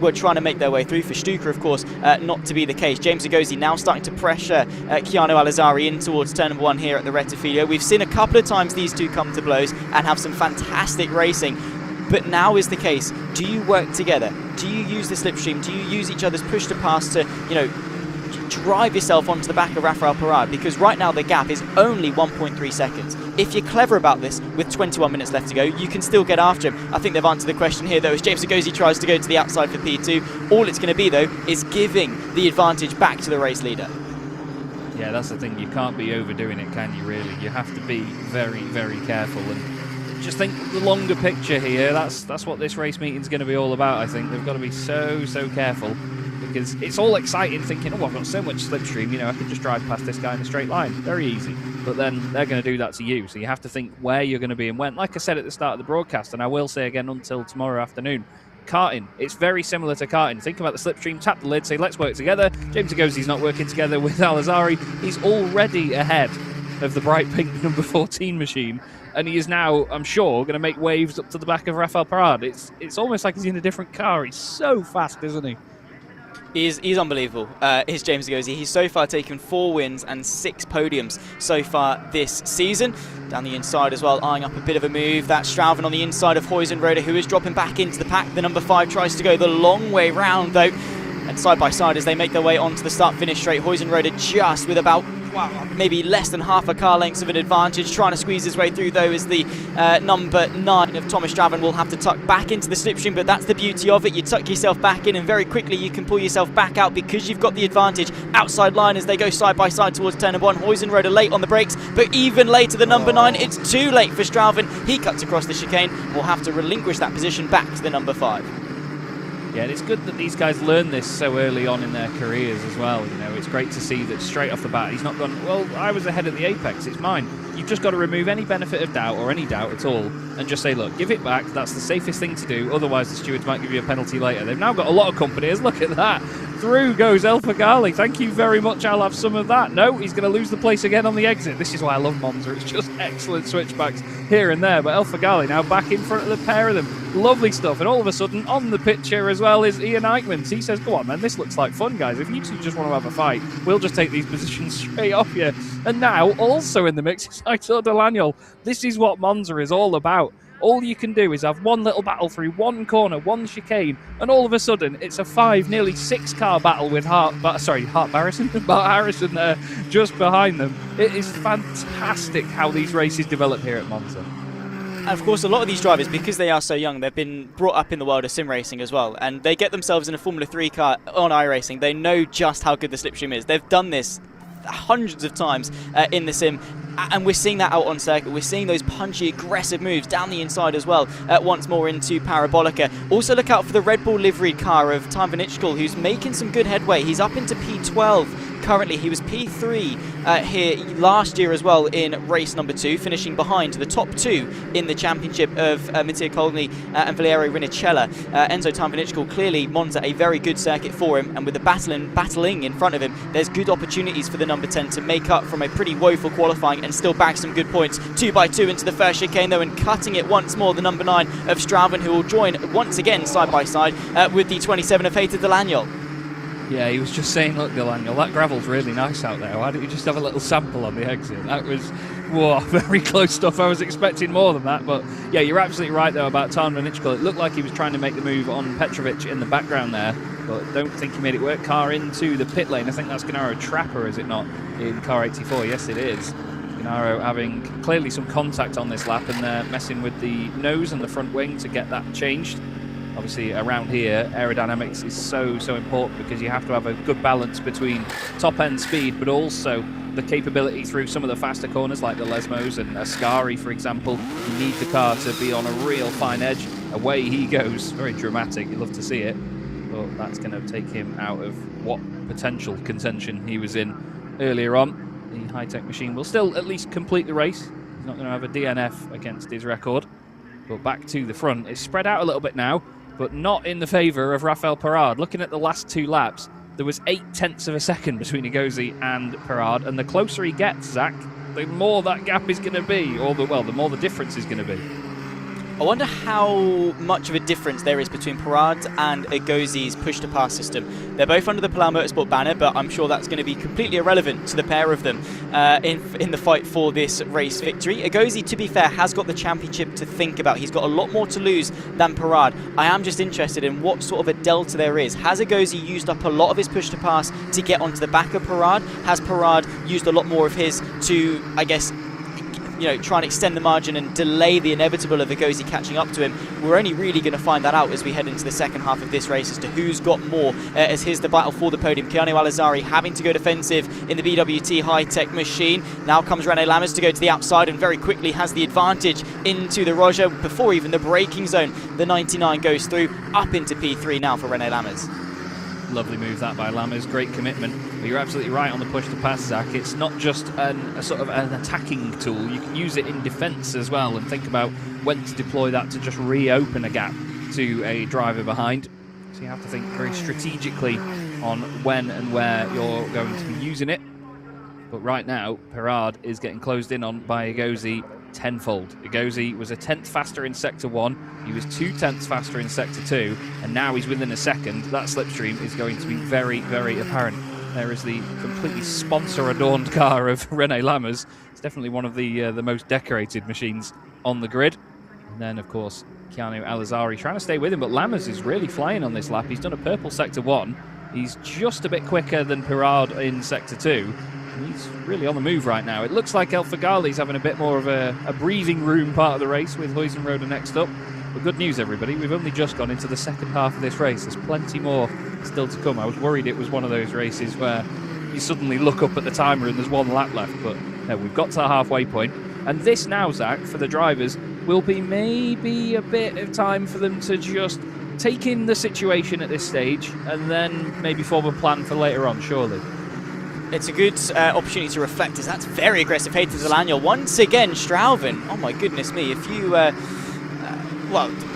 were trying to make their way through. For Stuka, of course, not to be the case. James Agozi now starting to pressure Keanu Al-Hazari in towards turn number 1 here at the Rettifilo. We've seen a couple of times these two come to blows and have some fantastic racing. But now is the case. Do you work together? Do you use the slipstream? Do you use each other's push to pass to, drive yourself onto the back of Rafael Parade? Because right now the gap is only 1.3 seconds. If you're clever about this, with 21 minutes left to go, you can still get after him. I think they've answered the question here, though, as James Agozi tries to go to the outside for P2. All it's going to be, though, is giving the advantage back to the race leader. Yeah, that's the thing. You can't be overdoing it, can you, really? You have to be very, very careful. And just think the longer picture here. That's what this race meeting's going to be all about, I think. They've got to be so, so careful. Because it's all exciting thinking, I've got so much slipstream, I can just drive past this guy in a straight line. Very easy. But then they're going to do that to you. So you have to think where you're going to be and when. Like I said at the start of the broadcast, and I will say again until tomorrow afternoon, karting. It's very similar to karting. Think about the slipstream, tap the lid, say, let's work together. James Agozi's not working together with Al-Hazari. He's already ahead of the bright pink number 14 machine. And he is now, I'm sure, going to make waves up to the back of Rafael Parade. It's almost like he's in a different car. He's so fast, isn't he? He's unbelievable, is James Agozi. He's so far taken 4 wins and 6 podiums so far this season. Down the inside as well, eyeing up a bit of a move. That's Strauven on the inside of Huizenrode, who is dropping back into the pack. The number 5 tries to go the long way round, though. And side by side as they make their way onto the start-finish straight, Huizenrode just with about maybe less than half a car length of an advantage, trying to squeeze his way through, though, as the number 9 of Thomas Strauven will have to tuck back into the slipstream. But that's the beauty of it. You tuck yourself back in and very quickly you can pull yourself back out because you've got the advantage. Outside line as they go side by side towards turn number 1. Huizenrode late on the brakes, but even later the number 9. It's too late for Strauven. He cuts across the chicane and will have to relinquish that position back to the number 5. Yeah, and it's good that these guys learn this so early on in their careers as well. It's great to see that straight off the bat he's not gone, well, I was ahead at the apex, it's mine. You've just got to remove any benefit of doubt or any doubt at all and just say, look, give it back. That's the safest thing to do. Otherwise, the stewards might give you a penalty later. They've now got a lot of companies. Look at that. Through goes El Fagali. Thank you very much. I'll have some of that. No, he's going to lose the place again on the exit. This is why I love Monza. It's just excellent switchbacks here and there. But El Fagali now back in front of the pair of them. Lovely stuff. And all of a sudden, on the pitch here as well is Ian Eichmann. He says, go on, man, this looks like fun, guys. If you two just want to have a fight, we'll just take these positions straight off you. And now, also in the mix, is Aitor Delagnol. This is what Monza is all about. all you can do is have one little battle through one corner, one chicane, and all of a sudden it's a 5, nearly 6 car battle with Bart Harrison there just behind them. It is fantastic how these races develop here at Monza. And of course, a lot of these drivers, because they are so young, they've been brought up in the world of sim racing as well, and they get themselves in a Formula 3 car on iRacing. They know just how good the slipstream is. They've done this hundreds of times in the sim, and we're seeing that out on circuit. We're seeing those punchy, aggressive moves down the inside as well, once more into Parabolica. Also look out for the Red Bull livery car of Time Vanichkul, who's making some good headway. He's up into P12 currently. He was P3 here last year as well in race number 2, finishing behind the top 2 in the championship of Mattia Colny and Valerio Rinicella. Enzo Time Vanichkul, clearly Monza a very good circuit for him, and with the battling in front of him, there's good opportunities for the number 10 to make up from a pretty woeful qualifying and still bag some good points. 2 by 2 into the first chicane though, and cutting it once more, the number 9 of Strauven, who will join once again side by side with the 27 of Heiter Delagnol. Yeah, he was just saying, look, Delagnol, that gravel's really nice out there. Why don't you just have a little sample on the exit? That was, whoa, very close stuff. I was expecting more than that. But yeah, you're absolutely right, though, about Time Vanichkul. It looked like he was trying to make the move on Petrovic in the background there, but don't think he made it work. Car into the pit lane. I think that's Gennaro Trapper, is it not, in car 84? Yes, it is. Gennaro having clearly some contact on this lap, and they're messing with the nose and the front wing to get that changed. Obviously, around here, aerodynamics is so important, because you have to have a good balance between top-end speed, but also the capability through some of the faster corners, like the Lesmos and Ascari, for example. You need the car to be on a real fine edge. Away he goes. Very dramatic. You love to see it. But that's going to take him out of what potential contention he was in earlier on. The high-tech machine will still at least complete the race. He's not going to have a DNF against his record. But back to the front. It's spread out a little bit now, but not in the favour of Rafael Perard. Looking at the last 2 laps, there was 0.8 of a second between Egozi and Perard, and the closer he gets, Zach, the more that gap is going to be, or the more the difference is going to be. I wonder how much of a difference there is between Perard and Egozi's push-to-pass system. They're both under the Palau Motorsport banner, but I'm sure that's going to be completely irrelevant to the pair of them in the fight for this race victory. Egozi, to be fair, has got the championship to think about. He's got a lot more to lose than Perard. I am just interested in what sort of a delta there is. Has Egozi used up a lot of his push-to-pass to get onto the back of Perard? Has Perard used a lot more of his to, I guess, try and extend the margin and delay the inevitable of Egozi catching up to him? We're only really going to find that out as we head into the second half of this race as to who's got more, as here's the battle for the podium. Keanu Alizari having to go defensive in the BWT high-tech machine. Now comes René Lammers to go to the outside and very quickly has the advantage into the Roger before even the braking zone. The 99 goes through, up into P3 now for René Lammers. Lovely move that by Lammers, great commitment. But you're absolutely right on the push to pass, Zach. It's not just a sort of an attacking tool. You can use it in defence as well, and think about when to deploy that to just reopen a gap to a driver behind. So you have to think very strategically on when and where you're going to be using it. But right now, Perard is getting closed in on by Egozi tenfold. Egozi was a 10th faster in Sector 1, he was 2/10 faster in Sector 2, and now he's within a second. That slipstream is going to be very, very apparent. There is the completely sponsor-adorned car of René Lammers. It's definitely one of the most decorated machines on the grid. And then, of course, Keanu Alizari trying to stay with him, but Lammers is really flying on this lap. He's done a purple Sector 1. He's just a bit quicker than Perard in Sector 2. He's really on the move right now. It looks like El Fagali's having a bit more of a breathing room part of the race, with Huizenrode next up. But good news, everybody. We've only just gone into the second half of this race. There's plenty more still to come. I was worried it was one of those races where you suddenly look up at the timer and there's 1 lap left. But no, we've got to the halfway point. And this now, Zach, for the drivers, will be maybe a bit of time for them to just take in the situation at this stage and then maybe form a plan for later on, surely. It's a good opportunity to reflect, as that's very aggressive. Heiter Delagnol once again. Strauven, oh my goodness me, if you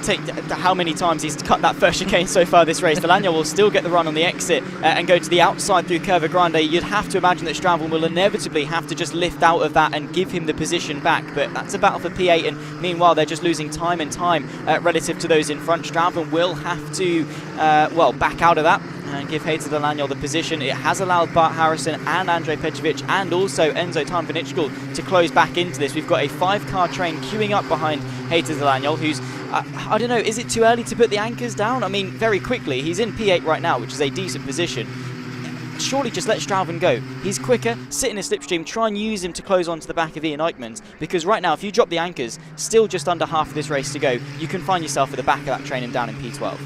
take how many times he's cut that first chicane so far this race. Delagnol will still get the run on the exit and go to the outside through Curva Grande. You'd have to imagine that Strauven will inevitably have to just lift out of that and give him the position back, but that's a battle for P8, and meanwhile they're just losing time and time relative to those in front. Strauven will have to back out of that and give Heiter Delagnol the position. It has allowed Bart Harrison and Andrej Petrovic and also Enzo Time Vanichkul to close back into this. We've got a 5-car train queuing up behind Hayter Daniel, who's, I don't know, is it too early to put the anchors down? I mean, very quickly, he's in P8 right now, which is a decent position. Surely just let Strouven go. He's quicker, sit in a slipstream, try and use him to close onto the back of Ian Eichmann's, because right now, if you drop the anchors, still just under half of this race to go, you can find yourself at the back of that train and down in P12.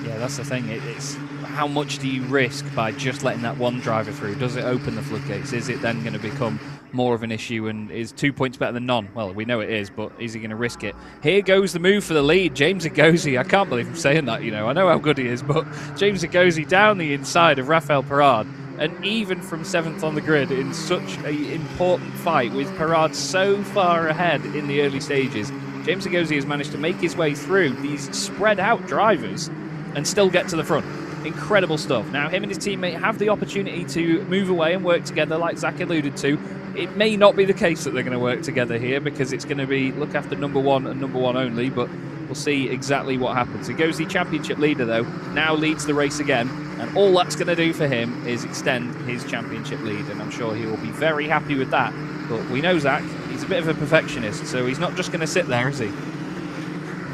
Yeah, that's the thing. It's how much do you risk by just letting that one driver through? Does it open the floodgates? Is it then going to become more of an issue, and is 2 points better than none? Well, we know it is, but is he going to risk it? Here goes the move for the lead. James Agozi, I can't believe I'm saying that, you know. I know how good he is, but James Agozi down the inside of Rafael Parade, and even from 7th on the grid in such an important fight with Parade so far ahead in the early stages, James Agozi has managed to make his way through these spread out drivers and still get to the front. Incredible stuff. Now, him and his teammate have the opportunity to move away and work together, like Zach alluded to. It may not be the case that they're going to work together here, because it's going to be look after number one and number one only, but we'll see exactly what happens. Agozi, championship leader, though, now leads the race again, and all that's going to do for him is extend his championship lead, and I'm sure he will be very happy with that. But we know Zach, he's a bit of a perfectionist, so he's not just going to sit there, is he?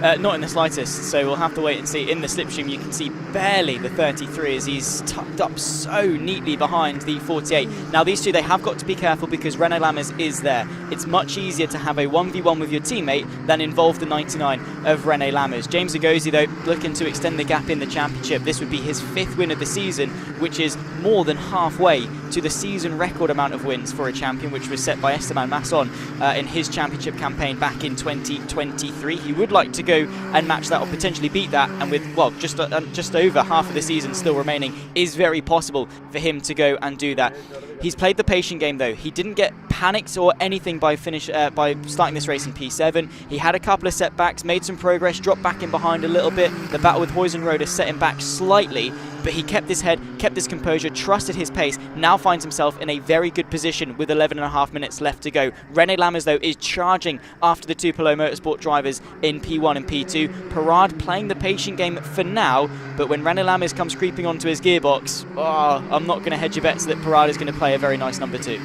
Not in the slightest, so we'll have to wait and see. In the slipstream, you can see barely the 33 as he's tucked up so neatly behind the 48. Now, these two, they have got to be careful because Renaud Lammers is there. It's much easier to have a 1v1 with your teammate than involve the 99 of Renaud Lammers. James Agozi, though, looking to extend the gap in the championship. This would be his 5th win of the season, which is more than halfway to the season record amount of wins for a champion, which was set by Esteban Masson in his championship campaign back in 2023. He would like to go and match that or potentially beat that, and with, well, just over half of the season still remaining, is very possible for him to go and do that. He's played the patient game, though. He didn't get panicked or anything by starting this race in P7. He had a couple of setbacks, made some progress, dropped back in behind a little bit. The battle with Huizenrode set him back slightly, but he kept his head, kept his composure, trusted his pace, now finds himself in a very good position with 11.5 minutes left to go. Renaud Lammers, though, is charging after the two Pilot Motorsport drivers in P1 and P2. Parade playing the patient game for now, but when Renaud Lammers comes creeping onto his gearbox, I'm not going to hedge your bets that Parade is going to play a very nice number 2.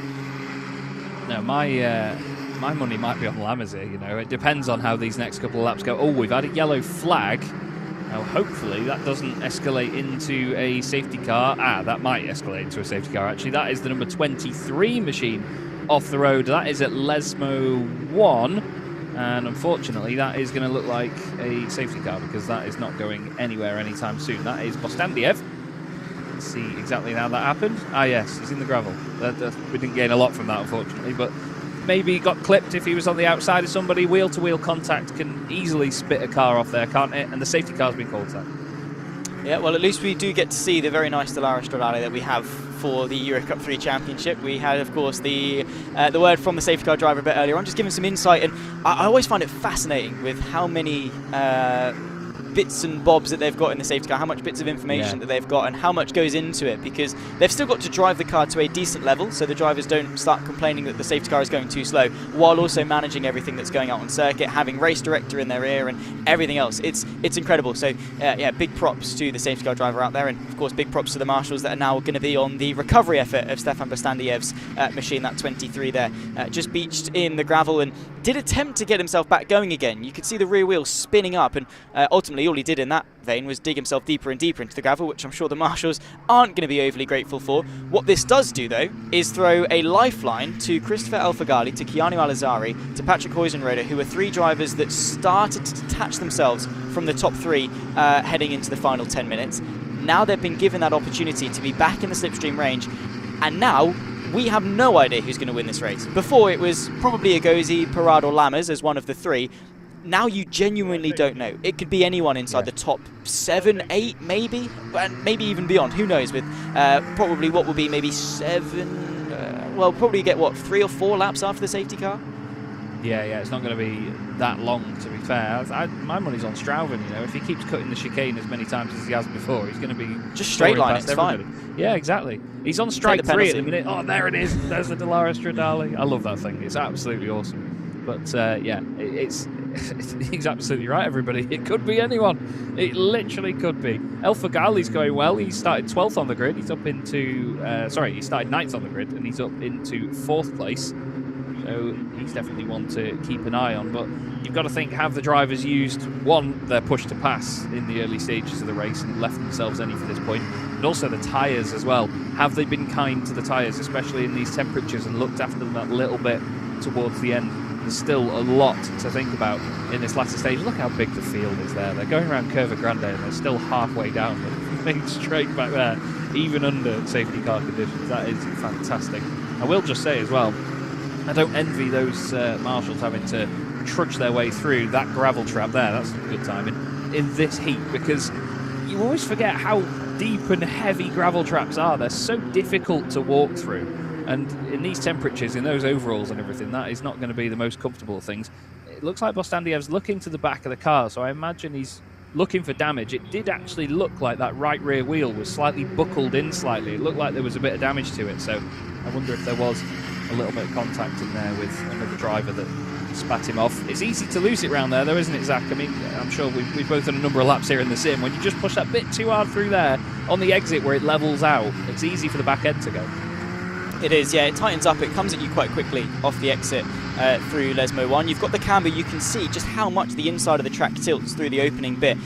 No, my money might be on Lammers here, you know. It depends on how these next couple of laps go. Oh, we've had a yellow flag. Now, hopefully, that doesn't escalate into a safety car. That might escalate into a safety car, actually. That is the number 23 machine off the road. That is at Lesmo 1. And unfortunately, that is going to look like a safety car because that is not going anywhere anytime soon. That is Bostandiev. Let's see exactly how that happened. Yes, he's in the gravel. We didn't gain a lot from that, unfortunately, but maybe he got clipped if he was on the outside of somebody. Wheel-to-wheel contact can easily spit a car off there, can't it? And the safety car's been called that. Yeah, well, at least we do get to see the very nice Dallara Stradale that we have for the EUROCUP-3 Championship. We had, of course, the word from the safety car driver a bit earlier on, just giving some insight. And I always find it fascinating with how many bits and bobs that they've got in the safety car, how much bits of information that they've got and how much goes into it, because they've still got to drive the car to a decent level so the drivers don't start complaining that the safety car is going too slow, while also managing everything that's going out on circuit, having race director in their ear and everything else. It's incredible. So yeah, big props to the safety car driver out there, and of course big props to the marshals that are now going to be on the recovery effort of Stefan Bostandiev's machine, that 23 there. Just beached in the gravel and did attempt to get himself back going again. You could see the rear wheel spinning up, and ultimately all he did in that vein was dig himself deeper and deeper into the gravel, which I'm sure the marshals aren't going to be overly grateful for. What this does do, though, is throw a lifeline to Christopher Alfagali, to Keanu Alizari, to Patrick Huizenrode, who are 3 drivers that started to detach themselves from the top 3 heading into the final 10 minutes. Now they've been given that opportunity to be back in the slipstream range, and now we have no idea who's going to win this race. Before, it was probably Agozi, Parade or Lammers as one of the 3. Now you genuinely don't know. It could be anyone inside the top 7, 8 maybe, and maybe even beyond. Who knows, with probably what will be maybe 7, well, probably get, what, 3 or 4 laps after the safety car? Yeah, it's not going to be that long, to be fair. My money's on Strouven, you know. If he keeps cutting the chicane as many times as he has before, he's going to be just straight line, it's everybody. Fine. Yeah, exactly. He's on strike 3 at the minute. Oh, there it is. There's the Dallara Stradale. I love that thing. It's absolutely awesome. But, yeah, he's absolutely right, everybody. It could be anyone. It literally could be. El Fagali's going well. He started 12th on the grid. He's up into... he started 9th on the grid, and he's up into 4th place. So he's definitely one to keep an eye on. But you've got to think, have the drivers used, one, their push to pass in the early stages of the race and left themselves any for this point, but also the tyres as well. Have they been kind to the tyres, especially in these temperatures, and looked after them that little bit towards the end? There's still a lot to think about in this latter stage. Look how big the field is there. They're going around Curva Grande and they're still halfway down the main straight back there, even under safety car conditions. That is fantastic. I will just say as well, I don't envy those marshals having to trudge their way through that gravel trap there. That's some good timing in this heat, because you always forget how deep and heavy gravel traps are. They're so difficult to walk through. And in these temperatures, in those overalls and everything, that is not going to be the most comfortable of things. It looks like Bostandiev's looking to the back of the car, so I imagine he's looking for damage. It did actually look like that right rear wheel was slightly buckled in slightly. It looked like there was a bit of damage to it, so I wonder if there was a little bit of contact in there with another driver that spat him off. It's easy to lose it round there, though, isn't it, Zach? I mean, I'm sure we've both done a number of laps here in the sim. When you just push that bit too hard through there on the exit where it levels out, it's easy for the back end to go. It is, yeah, it tightens up, it comes at you quite quickly off the exit through Lesmo 1. You've got the camber, you can see just how much the inside of the track tilts through the opening bit.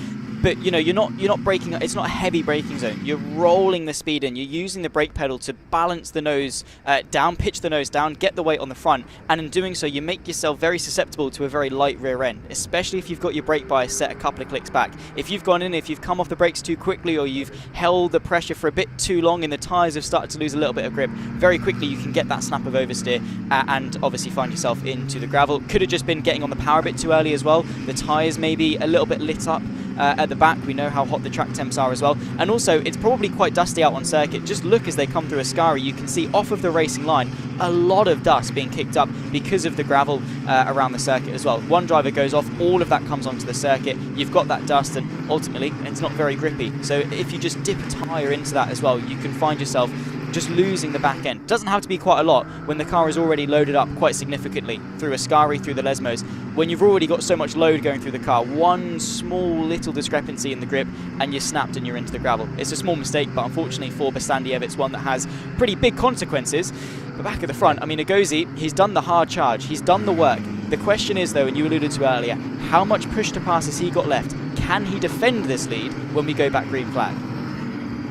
But you know, you're not braking, it's not a heavy braking zone. You're rolling the speed in, you're using the brake pedal to balance the nose down, pitch the nose down, get the weight on the front, and in doing so you make yourself very susceptible to a very light rear end, especially if you've got your brake bias set a couple of clicks back. If you've gone in, if you've come off the brakes too quickly, or you've held the pressure for a bit too long and the tyres have started to lose a little bit of grip, very quickly you can get that snap of oversteer and obviously find yourself into the gravel. Could have just been getting on the power a bit too early as well. The tyres maybe a little bit lit up at the back. We know how hot the track temps are as well, and also it's probably quite dusty out on circuit. Just look as they come through Ascari, you can see off of the racing line a lot of dust being kicked up because of the gravel around the circuit as well. One driver goes off, all of that comes onto the circuit, you've got that dust, and ultimately it's not very grippy. So if you just dip a tyre into that as well, you can find yourself just losing the back end. Doesn't have to be quite a lot when the car is already loaded up quite significantly through Ascari, through the Lesmos. When you've already got so much load going through the car, one small little discrepancy in the grip and you're snapped and you're into the gravel. It's a small mistake, but unfortunately for Bastandiev, it's one that has pretty big consequences. But back at the front, I mean, Agozi, he's done the hard charge, he's done the work. The question is, though, and you alluded to earlier, how much push to pass has he got left? Can he defend this lead when we go back green flag?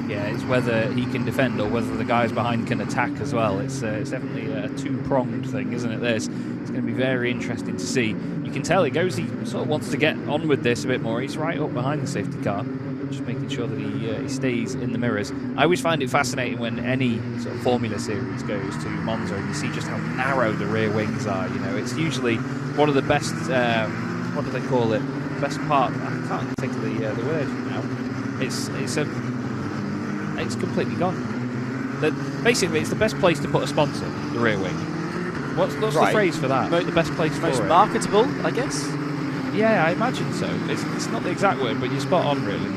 Yeah, it's whether he can defend or whether the guys behind can attack as well. It's definitely a two-pronged thing, isn't it? It's going to be very interesting to see. You can tell he sort of wants to get on with this a bit more. He's right up behind the safety car, just making sure that he stays in the mirrors. I always find it fascinating when any sort of Formula Series goes to Monza and you see just how narrow the rear wings are. You know, it's usually one of the best, what do they call it? Best part, I can't think of the word now. It's completely gone. Basically, it's the best place to put a sponsor, the rear wing. What's the phrase for that? The best place for it? Most marketable, I guess? Yeah, I imagine so. It's not the exact word, but you're spot on, really.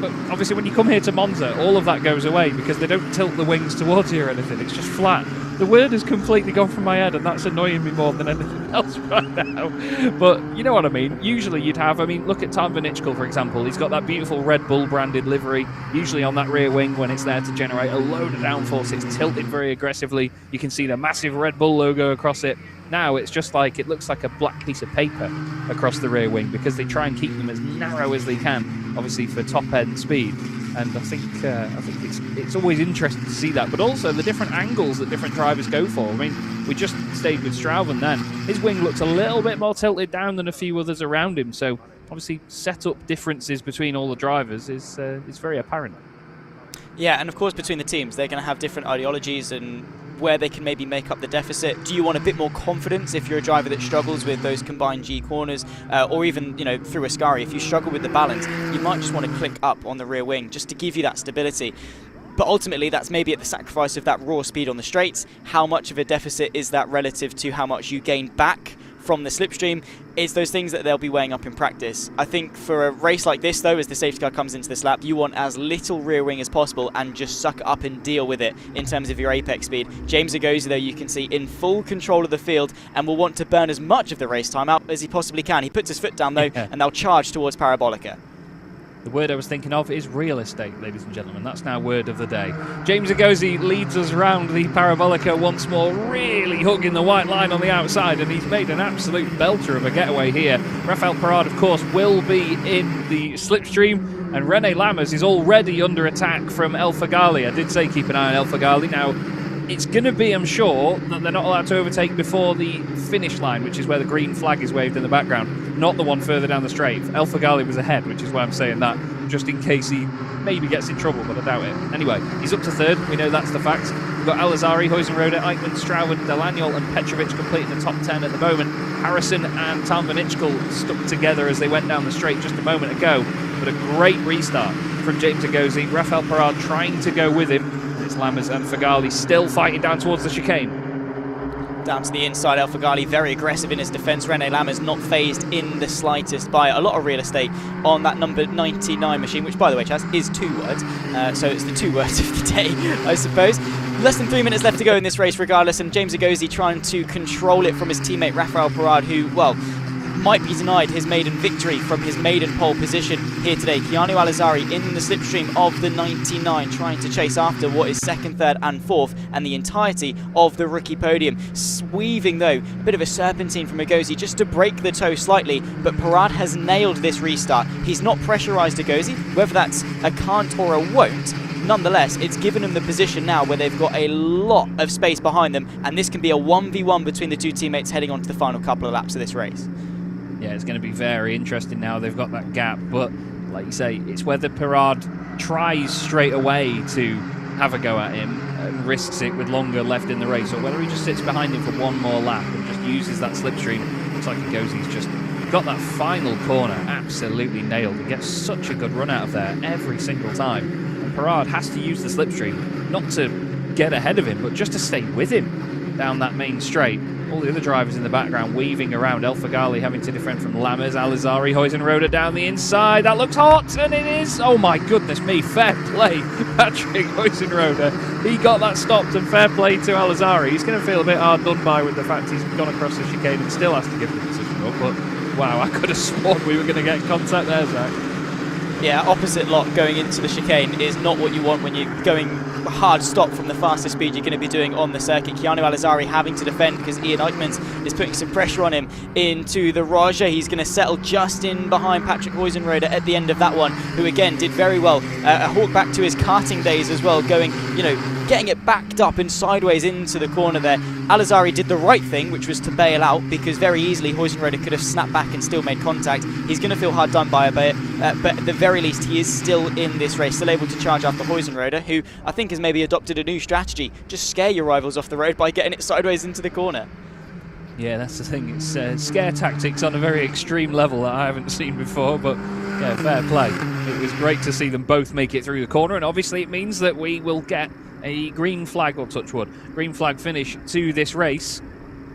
But obviously, when you come here to Monza, all of that goes away because they don't tilt the wings towards you or anything. It's just flat. The word has completely gone from my head, and that's annoying me more than anything else right now. But you know what I mean. Usually you'd have, look at Tom Vanichkul, for example. He's got that beautiful Red Bull branded livery, usually on that rear wing when it's there to generate a load of downforce. It's tilted very aggressively. You can see the massive Red Bull logo across it. Now it's just like, it looks like a black piece of paper across the rear wing because they try and keep them as narrow as they can, obviously for top end speed. And I think it's always interesting to see that, but also the different angles that different drivers go for. I mean, we just stayed with Strauven then. His wing looks a little bit more tilted down than a few others around him, so obviously setup differences between all the drivers is very apparent. Yeah, and of course between the teams, they're going to have different ideologies and where they can maybe make up the deficit. Do you want a bit more confidence if you're a driver that struggles with those combined G corners, or even through Ascari, if you struggle with the balance, you might just want to click up on the rear wing just to give you that stability. But ultimately, that's maybe at the sacrifice of that raw speed on the straights. How much of a deficit is that relative to how much you gain back from the slipstream? It's those things that they'll be weighing up in practice. I think for a race like this, though, as the safety car comes into this lap, you want as little rear wing as possible and just suck it up and deal with it in terms of your apex speed. James Agozi, though, you can see in full control of the field and will want to burn as much of the race time out as he possibly can. He puts his foot down, though, and they'll charge towards Parabolica. The word I was thinking of is real estate, ladies and gentlemen. That's now word of the day. James Agozi leads us round the Parabolica once more, really hugging the white line on the outside, and he's made an absolute belter of a getaway here. Rafael Parade, of course, will be in the slipstream, and René Lammers is already under attack from El Faghali. I did say keep an eye on El Faghali. Now, it's going to be, I'm sure, that they're not allowed to overtake before the finish line, which is where the green flag is waved in the background, not the one further down the straight. El Faghali was ahead, which is why I'm saying that, just in case he maybe gets in trouble, but I doubt it. Anyway, he's up to third. We know that's the fact. We've got Al-Azhari, Huizenrode, Eichmann, Strauven, Delaniol and Petrovic completing the top 10 at the moment. Harrison and Tom Van Ichkel stuck together as they went down the straight just a moment ago. But a great restart from James Agozi. Rafael Parade trying to go with him. It's Lammers and Faghali still fighting down towards the chicane. Down to the inside, El Faghali very aggressive in his defence. René Lammers not phased in the slightest by a lot of real estate on that number 99 machine, which, by the way, Chaz, is 2 words. So it's the 2 words of the day, I suppose. Less than 3 minutes left to go in this race regardless, and James Agozi trying to control it from his teammate Rafael Parade, who, well, might be denied his maiden victory from his maiden pole position here today. Keanu Al-Azhari in the slipstream of the 99, trying to chase after what is second, third and fourth, and the entirety of the rookie podium. Weaving, though, a bit of a serpentine from Agozi just to break the toe slightly, but Parade has nailed this restart. He's not pressurised Agozi, whether that's a can't or a won't. Nonetheless, it's given them the position now where they've got a lot of space behind them, and this can be a 1v1 between the two teammates heading on to the final couple of laps of this race. Yeah, it's going to be very interesting now. They've got that gap, but like you say, it's whether Parade tries straight away to have a go at him and risks it with longer left in the race, or whether he just sits behind him for one more lap and just uses that slipstream. Looks like Agozi's just got that final corner absolutely nailed. He gets such a good run out of there every single time. And Parade has to use the slipstream, not to get ahead of him, but just to stay with him down that main straight. All the other drivers in the background weaving around. El Faghali having to defend from Lammers, Al-Azhari, Huizenrode down the inside. That looks hot, and it is. Oh my goodness me, fair play, Patrick Huizenrode. He got that stopped, and fair play to Al-Azhari. He's going to feel a bit hard done by with the fact he's gone across the chicane and still has to give the position up. But wow, I could have sworn we were going to get contact there, Zach. Yeah, opposite lot going into the chicane is not what you want when you're going hard stop from the fastest speed you're going to be doing on the circuit. Keanu Al-Azhari having to defend because Ian Eichmann is putting some pressure on him into the Raja. He's going to settle just in behind Patrick Huizenrode at the end of that one, who again did very well. A hawk back to his karting days as well, going, you know, getting it backed up and sideways into the corner there. Al-Azhari did the right thing, which was to bail out, because very easily Huizenrode could have snapped back and still made contact. He's going to feel hard done by a bit, but at the very least he is still in this race, still able to charge after Huizenrode, who I think has maybe adopted a new strategy. Just scare your rivals off the road by getting it sideways into the corner. Yeah, that's the thing. It's scare tactics on a very extreme level that I haven't seen before, but yeah, fair play. It was great to see them both make it through the corner, and obviously it means that we will get a green flag, or touchwood, green flag finish to this race.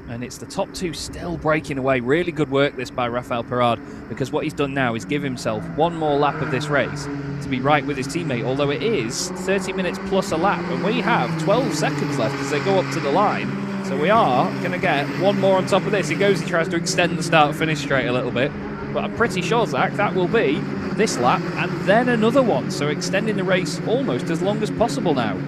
And it's the top two still breaking away. Really good work this by Rafael Parade, because what he's done now is give himself one more lap of this race to be right with his teammate, although it is 30 minutes plus a lap, and we have 12 seconds left as they go up to the line. So we are going to get one more on top of this. He tries to extend the start-finish straight a little bit, but I'm pretty sure, Zach, that will be this lap and then another one, so extending the race almost as long as possible now.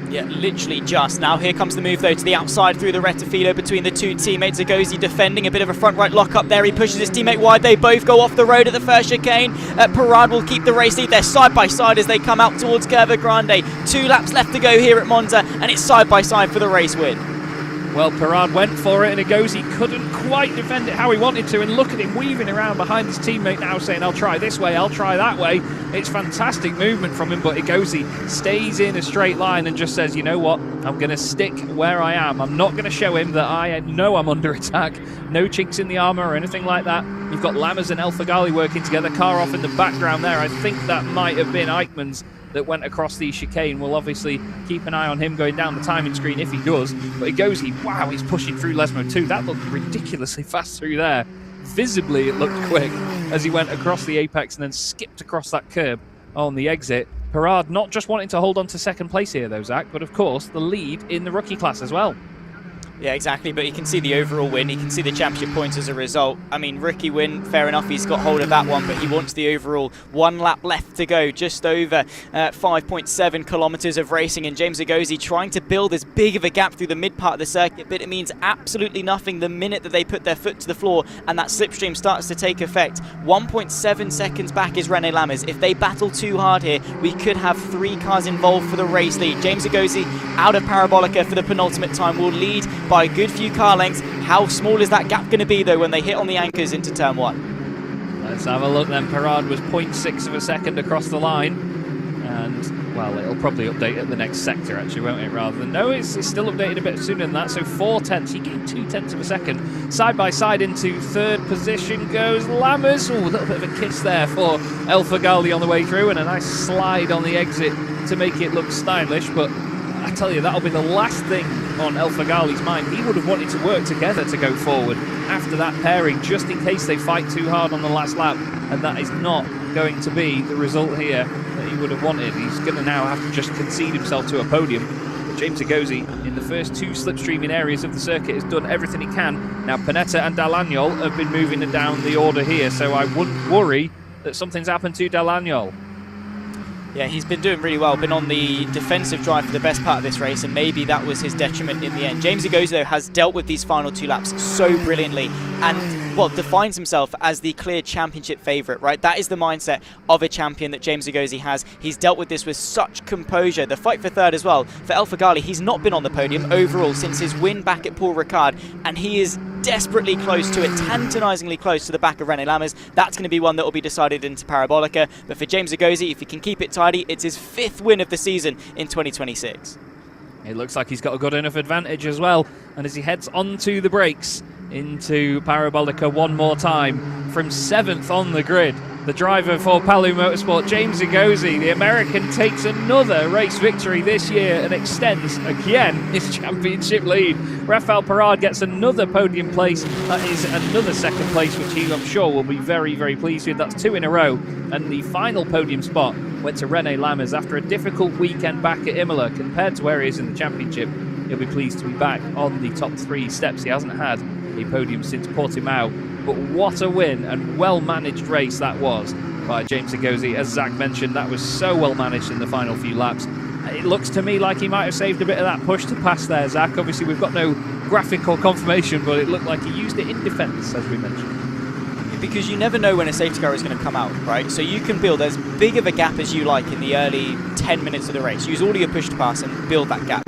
Yeah, literally just. Now here comes the move, though, to the outside through the Rettifilo between the two teammates. Agozi defending, a bit of a front right lock up there. He pushes his teammate wide. They both go off the road at the first chicane. Parade will keep the race lead. They're side by side as they come out towards Curva Grande. 2 laps left to go here at Monza, and it's side by side for the race win. Well, Parade went for it, and Agozi couldn't quite defend it how he wanted to, and look at him weaving around behind his teammate now, saying, I'll try this way, I'll try that way. It's fantastic movement from him, but Agozi stays in a straight line and just says, you know what, I'm going to stick where I am. I'm not going to show him that I know I'm under attack. No chinks in the armour or anything like that. You've got Lammers and El Faghali working together, car off in the background there. I think that might have been Eichmann's that went across the chicane. We'll obviously keep an eye on him going down the timing screen if he does. But Agozi, wow, he's pushing through Lesmo too. That looked ridiculously fast through there. Visibly, it looked quick as he went across the apex and then skipped across that curb on the exit. Parade not just wanting to hold on to second place here, though, Zach, but of course the lead in the rookie class as well. Yeah, exactly, but you can see the overall win, you can see the championship points as a result. I mean, rookie win, fair enough, he's got hold of that one, but he wants the overall. 1 lap left to go, just over 5.7 kilometers of racing, and James Agosi trying to build as big of a gap through the mid part of the circuit, but it means absolutely nothing the minute that they put their foot to the floor and that slipstream starts to take effect. 1.7 seconds back is René Lammers. If they battle too hard here, we could have 3 cars involved for the race lead. James Agosi out of Parabolica for the penultimate time will lead by a good few car lengths. How small is that gap going to be though when they hit on the anchors into turn 1? Let's have a look then. Parade was 0.6 of a second across the line, and well, it'll probably update at the next sector actually, won't it, rather than, no, it's still updated a bit sooner than that, so 4 tenths, he gained 2 tenths of a second. Side by side into third position goes Lammers. Oh, a little bit of a kiss there for El Fagali on the way through, and a nice slide on the exit to make it look stylish, but I tell you, that'll be the last thing on El Fagali's mind. He would have wanted to work together to go forward after that pairing, just in case they fight too hard on the last lap, and that is not going to be the result here that he would have wanted. He's going to now have to just concede himself to a podium. But James Agosi, in the first 2 slipstreaming areas of the circuit, has done everything he can. Now, Panetta and Dall'Agnol have been moving down the order here, so I wouldn't worry that something's happened to Dall'Agnol. Yeah, he's been doing really well, been on the defensive drive for the best part of this race, and maybe that was his detriment in the end. James Agosi, though, has dealt with these final 2 laps so brilliantly and, well, defines himself as the clear championship favourite, right? That is the mindset of a champion that James Agosi has. He's dealt with this with such composure. The fight for third as well. For El Fagali, he's not been on the podium overall since his win back at Paul Ricard, and he is desperately close to it, tantalisingly close to the back of René Lammers. That's going to be one that will be decided into Parabolica. But for James Agosi, if he can keep it tidy, it's his 5th win of the season in 2026. It looks like he's got a good enough advantage as well. And as he heads onto the brakes into Parabolica one more time, from 7th on the grid, the driver for Palu Motorsport, James Agosi, the American, takes another race victory this year and extends again his championship lead. Rafael Parade gets another podium place. That is another 2nd place, which he, I'm sure, will be very, very pleased with. That's 2 in a row. And the final podium spot went to René Lammers after a difficult weekend back at Imola. Compared to where he is in the championship, he'll be pleased to be back on the top 3 steps. He hasn't had a podium since Portimao. But what a win and well-managed race that was by James Agosi. As Zach mentioned, that was so well-managed in the final few laps. It looks to me like he might have saved a bit of that push to pass there, Zach. Obviously, we've got no graphical confirmation, but it looked like he used it in defence, as we mentioned. Because you never know when a safety car is going to come out, right? So you can build as big of a gap as you like in the early 10 minutes of the race. Use all of your push to pass and build that gap.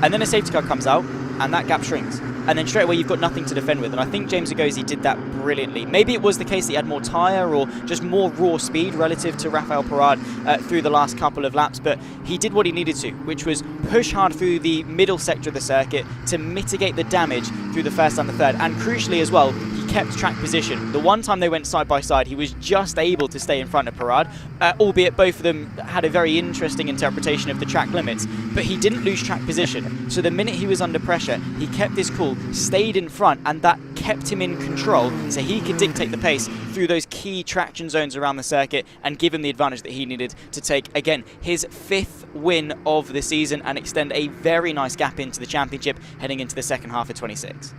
And then a safety car comes out, and that gap shrinks. And then straight away you've got nothing to defend with. And I think James Agosi did that brilliantly. Maybe it was the case that he had more tyre or just more raw speed relative to Rafael Parade through the last couple of laps, but he did what he needed to, which was push hard through the middle sector of the circuit to mitigate the damage through the first and the third. And crucially as well, he kept track position. The one time they went side by side, he was just able to stay in front of Parade, albeit both of them had a very interesting interpretation of the track limits, but he didn't lose track position. So the minute he was under pressure, he kept his cool, stayed in front, and that kept him in control so he could dictate the pace through those key traction zones around the circuit and give him the advantage that he needed to take, again, his 5th win of the season and extend a very nice gap into the championship heading into the second half of 26.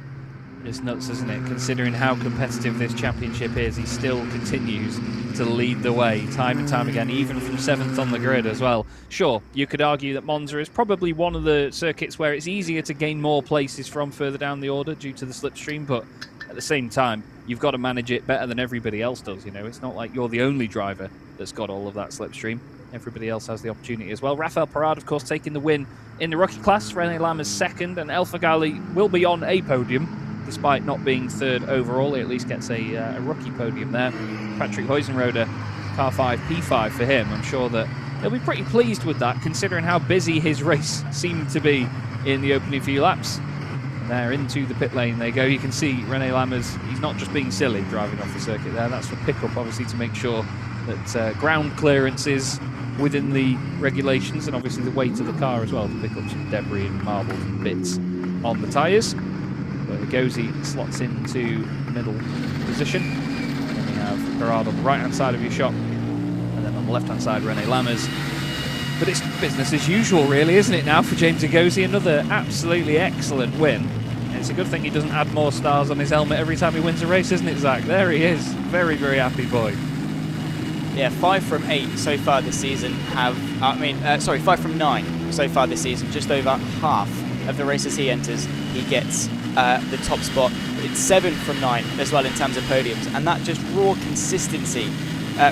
It's nuts, isn't it? Considering how competitive this championship is, he still continues to lead the way time and time again, even from 7th on the grid as well. Sure, you could argue that Monza is probably one of the circuits where it's easier to gain more places from further down the order due to the slipstream, but at the same time, you've got to manage it better than everybody else does. You know, it's not like you're the only driver that's got all of that slipstream. Everybody else has the opportunity as well. Rafael Parade, of course, taking the win in the rookie class. René Lammers 2nd, and El Fagali will be on a podium. Despite not being 3rd overall, he at least gets a rookie podium there. Patrick Huizenrode, car 5, P5 for him. I'm sure that he'll be pretty pleased with that, considering how busy his race seemed to be in the opening few laps. And there into the pit lane they go. You can see René Lammers, he's not just being silly driving off the circuit there. That's for pickup, obviously, to make sure that ground clearance is within the regulations, and obviously the weight of the car as well to pick up some debris and marbles and bits on the tyres. But Agosi slots into middle position. And then we have Parade on the right-hand side of your shop. And then on the left-hand side, René Lammers. But it's business as usual, really, isn't it, now for James Agosi? Another absolutely excellent win. It's a good thing he doesn't add more stars on his helmet every time he wins a race, isn't it, Zach? There he is. Very, very happy boy. Yeah, 5 from 8 so far this season have, 5 from 9 so far this season. Just over half of the races he enters, he gets the top spot. It's 7 from 9 as well in terms of podiums, and that just raw consistency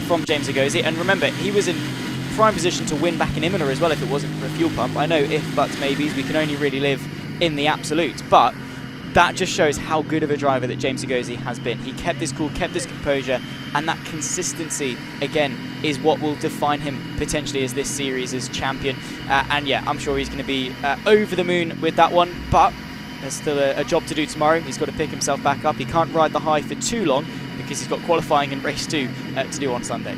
from James Agosi. And remember, he was in prime position to win back in Imola as well if it wasn't for a fuel pump. I know if, buts, maybes, we can only really live in the absolute, but that just shows how good of a driver that James Agosi has been. He kept his cool, kept his composure, and that consistency, again, is what will define him potentially as this series' champion. And yeah, I'm sure he's going to be over the moon with that one, but there's still a job to do tomorrow. He's got to pick himself back up. He can't ride the high for too long because he's got qualifying in race 2 to do on Sunday.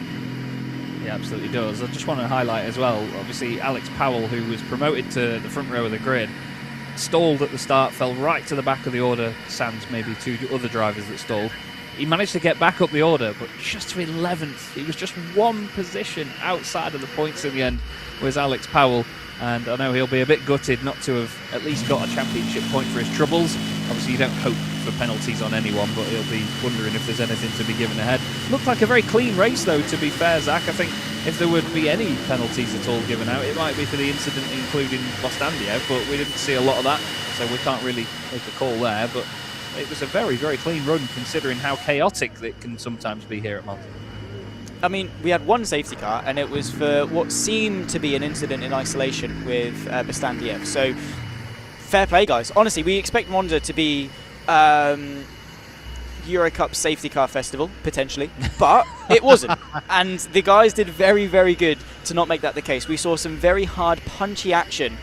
He absolutely does. I just want to highlight as well, obviously, Alex Powell, who was promoted to the front row of the grid, stalled at the start, fell right to the back of the order, sans maybe 2 other drivers that stalled. He managed to get back up the order, but just to 11th. He was just 1 position outside of the points in the end, was Alex Powell. And I know he'll be a bit gutted not to have at least got a championship point for his troubles. Obviously, you don't hope for penalties on anyone, but he'll be wondering if there's anything to be given ahead. Looked like a very clean race, though, to be fair, Zach. I think if there would be any penalties at all given out, it might be for the incident including Bostandiev, but we didn't see a lot of that, so we can't really make a call there. But it was a very, very clean run, considering how chaotic it can sometimes be here at Monza. I mean, we had 1 safety car, and it was for what seemed to be an incident in isolation with Bostandiev. So, fair play, guys. Honestly, we expect Monza to be EuroCup safety car festival, potentially, but it wasn't. And the guys did very, very good to not make that the case. We saw some very hard, punchy action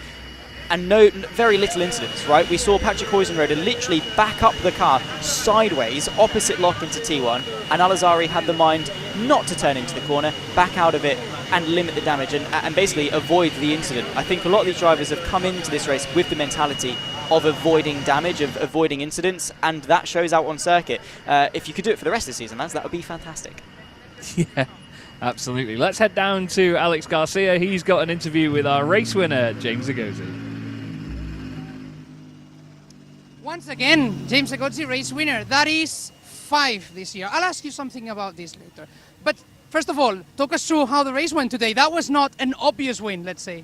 and very little incidents, right? We saw Patrick Huizenrode literally back up the car sideways, opposite lock into T1, and Al-Azhari had the mind not to turn into the corner, back out of it, and limit the damage, and basically avoid the incident. I think a lot of these drivers have come into this race with the mentality of avoiding damage, of avoiding incidents, and that shows out on circuit. If you could do it for the rest of the season, lads, that would be fantastic. Yeah, absolutely. Let's head down to Alex Garcia. He's got an interview with our race winner, James Agosi. Once again, James Agosi, race winner. That is 5 this year. I'll ask you something about this later. But first of all, talk us through how the race went today. That was not an obvious win, let's say.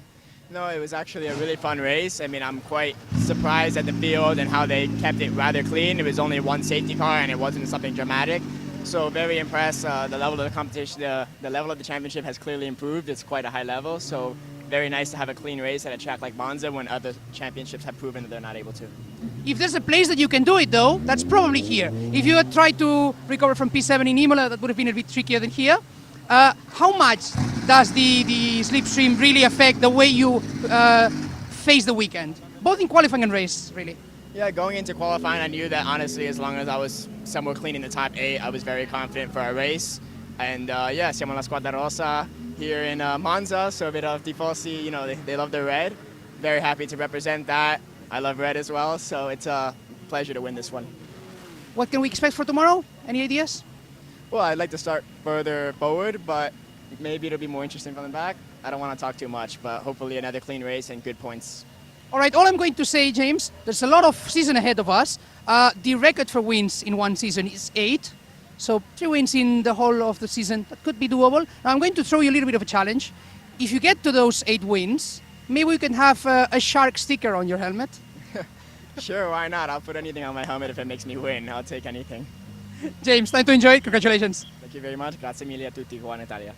No, it was actually a really fun race. I mean, I'm quite surprised at the field and how they kept it rather clean. It was only 1 safety car and it wasn't something dramatic. So very impressed. The level of the competition, the level of the championship has clearly improved. It's quite a high level. So very nice to have a clean race at a track like Monza when other championships have proven that they're not able to. If there's a place that you can do it, though, that's probably here. If you had tried to recover from P7 in Imola, that would have been a bit trickier than here. How much does the slipstream really affect the way you face the weekend, both in qualifying and race, really? Yeah, going into qualifying, I knew that honestly, as long as I was somewhere clean in the top 8, I was very confident for our race. And yeah, siamo la squadra rossa here in Monza, so a bit of Tifosi, you know, they love the red. Very happy to represent that. I love red as well, so it's a pleasure to win this one. What can we expect for tomorrow? Any ideas? Well, I'd like to start further forward, but maybe it'll be more interesting from the back. I don't want to talk too much, but hopefully another clean race and good points. All right, all I'm going to say, James, there's a lot of season ahead of us. The record for wins in one season is 8. So 3 wins in the whole of the season, that could be doable. Now I'm going to throw you a little bit of a challenge. If you get to those 8 wins, maybe we can have a shark sticker on your helmet. Sure, why not? I'll put anything on my helmet if it makes me win. I'll take anything. James, time to enjoy it. Congratulations. Thank you very much. Grazie mille a tutti. Buona Italia.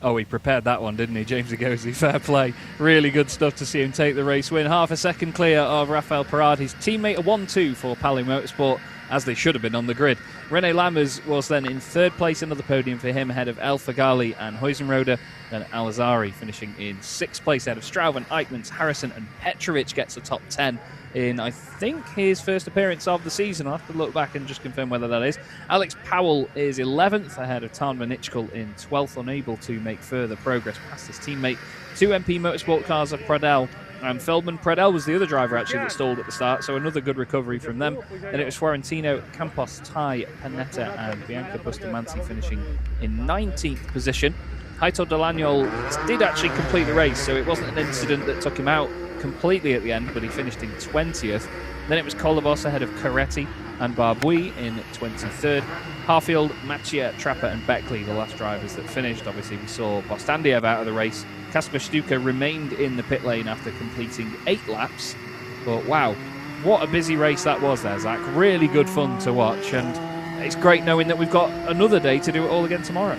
Oh, he prepared that one, didn't he, James Agosi? Fair play. Really good stuff to see him take the race win. Half a second clear of Rafael Parade. His teammate a 1-2 for Palu Motorsport, as they should have been on the grid. René Lammers was then in 3rd place, another podium for him, ahead of El Fagali and Huizenrode. Then Al-Azhari finishing in 6th place, ahead of Strauven, Eichmanns, Harrison and Petrovic gets the top 10 in, I think, his first appearance of the season. I'll have to look back and just confirm whether that is. Alex Powell is 11th, ahead of Tan van Ichkel in 12th, unable to make further progress past his teammate. 2 MP Motorsport cars of Pradel and Feldman. Pradel was the other driver, actually, that stalled at the start, so another good recovery from them. Then it was Florentino, Campos, Tai, Panetta and Bianca Bustamante finishing in 19th position. Heitor Delagnol did actually complete the race, so it wasn't an incident that took him out completely at the end, but he finished in 20th. Then it was Kolobos ahead of Coretti and Barbui in 23rd. Harfield, Mattia, Trapper and Beckley, the last drivers that finished. Obviously, we saw Bostandiev out of the race. Kasper Stuka remained in the pit lane after completing 8 laps. But wow, what a busy race that was there, Zach. Really good fun to watch, and it's great knowing that we've got another day to do it all again tomorrow.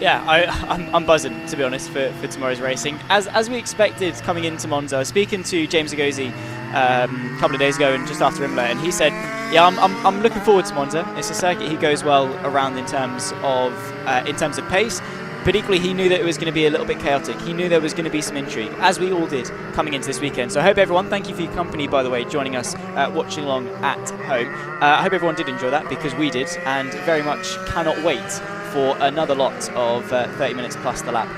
Yeah, I'm buzzing, to be honest, for tomorrow's racing. As we expected coming into Monza, I was speaking to James Agozi a couple of days ago and just after Imola, and he said, yeah, I'm looking forward to Monza. It's a circuit he goes well around in terms of pace, but equally he knew that it was going to be a little bit chaotic. He knew there was going to be some intrigue, as we all did coming into this weekend. So I hope everyone, thank you for your company, by the way, joining us, watching along at home. I hope everyone did enjoy that, because we did, and very much cannot wait for another lot of 30 minutes plus the lap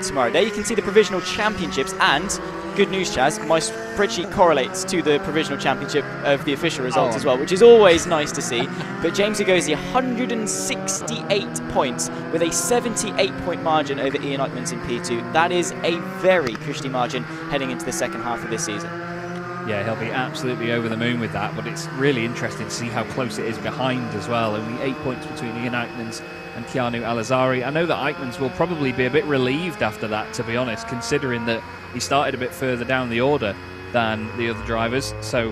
tomorrow. There you can see the provisional championships, and good news, Chaz, my spreadsheet correlates to the provisional championship of the official results as well, which is always nice to see. But James Agozi, 168 points with a 78-point margin over Ian Eichmann's in P2. That is a very cushy margin heading into the second half of this season. Yeah, he'll be absolutely over the moon with that, but it's really interesting to see how close it is behind as well. Only 8 points between Ian Eichmann's and Keanu Alazari. I know that Eichmann's will probably be a bit relieved after that, to be honest, considering that he started a bit further down the order than the other drivers. So,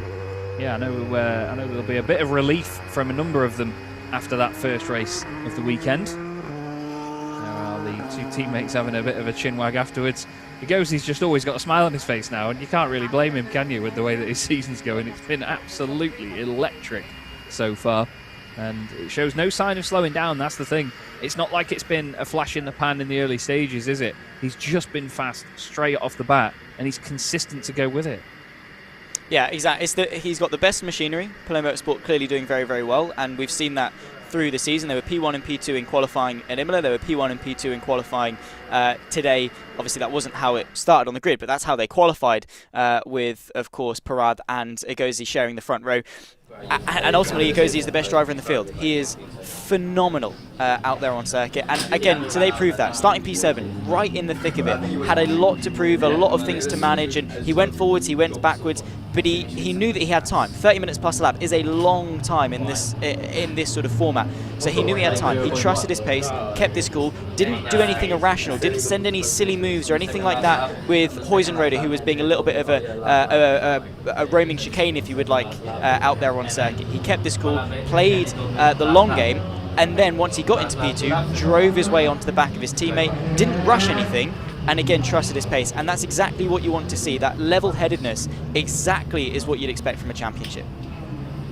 yeah, I know there'll be a bit of relief from a number of them after that first race of the weekend. The two teammates having a bit of a chinwag afterwards. He's just always got a smile on his face now, and you can't really blame him, can you, with the way that his season's going? It's been absolutely electric so far, and it shows no sign of slowing down. That's the thing. It's not like it's been a flash in the pan in the early stages, is it? He's just been fast straight off the bat, and he's consistent to go with it. Yeah, exactly. He's got the best machinery. Paloma Motorsport clearly doing very, very well, and we've seen that through the season. They were P1 and P2 in qualifying at Imola. They were P1 and P2 in qualifying today. Obviously, that wasn't how it started on the grid, but that's how they qualified with, of course, Parad and Agozi sharing the front row. And ultimately, Agozi is the best driver in the field. He is phenomenal out there on circuit. And again, today proved that. Starting P7, right in the thick of it. Had a lot to prove, a lot of things to manage, and he went forwards, he went backwards, but he knew that he had time. 30 minutes plus a lap is a long time in this sort of format. So he knew he had time. He trusted his pace, kept his cool, didn't do anything irrational, didn't send any silly moves or anything like that with Huizenrode, who was being a little bit of a roaming chicane, if you would like, out there on circuit. He kept his cool, played the long game, and then once he got into P2, drove his way onto the back of his teammate, didn't rush anything, and again trusted his pace. And that's exactly what you want to see. That level-headedness exactly is what you'd expect from a championship.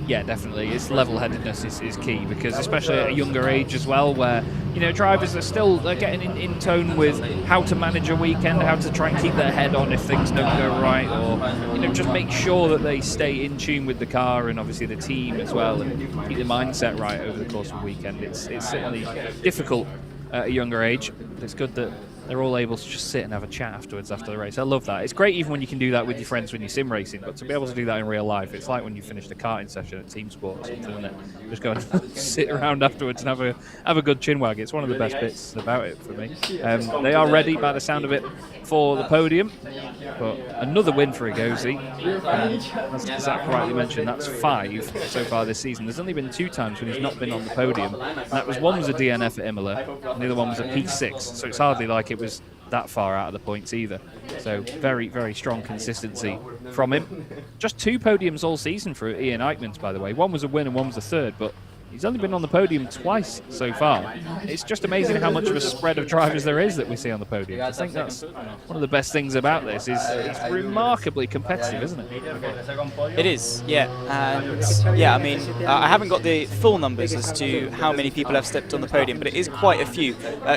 Yeah, definitely. It's level-headedness is key, because especially at a younger age as well, where drivers are still getting in tone with how to manage a weekend, how to try and keep their head on if things don't go right, or just make sure that they stay in tune with the car and obviously the team as well, and keep the mindset right over the course of a weekend. It's certainly difficult at a younger age, but it's good that they're all able to just sit and have a chat afterwards after the race. I love that. It's great even when you can do that with your friends when you're sim racing, but to be able to do that in real life, it's like when you finish the karting session at Team Sport or something, isn't it? Just go and sit around afterwards and have a good chinwag. It's one of the best bits about it for me. They are ready, by the sound of it, for the podium. But another win for Agozi. As Zach rightly mentioned, that's 5 so far this season. There's only been 2 times when he's not been on the podium. And that was one was a DNF at Imola, and the other one was a P6. So it's hardly like it was that far out of the points either. So very, very strong consistency from him. Just 2 podiums all season for Ian Eichmann's, by the way. One was a win and one was a third, but he's only been on the podium twice so far. It's just amazing how much of a spread of drivers there is that we see on the podium. I think that's one of the best things about this. It's remarkably competitive, isn't it? It is, yeah. And yeah, I mean, I haven't got the full numbers as to how many people have stepped on the podium, but it is quite a few.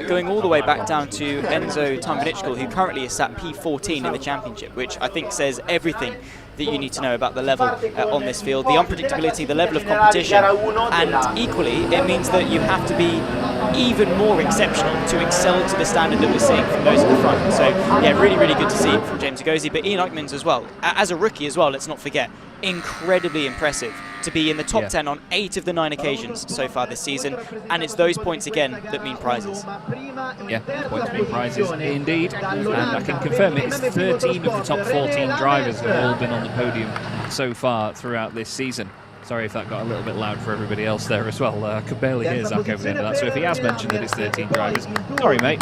Going all the way back down to Enzo Tambunickel, who currently is sat P14 in the championship, which I think says everything that you need to know about the level on this field, the unpredictability, the level of competition, and equally it means that you have to be even more exceptional to excel to the standard that we're seeing from those at the front. So yeah, really, really good to see from James Agozi, but Ian Eichmann's as well, as a rookie as well, let's not forget, incredibly impressive to be in the top 10 on 8 of the 9 occasions so far this season, and it's those points again that mean prizes. Yeah, points mean prizes indeed, and I can confirm it's 13 of the top 14 drivers have all been on the podium so far throughout this season. Sorry if that got a little bit loud for everybody else there as well. I could barely hear Zach over the end of that, so if he has mentioned that it's 13 drivers, sorry mate.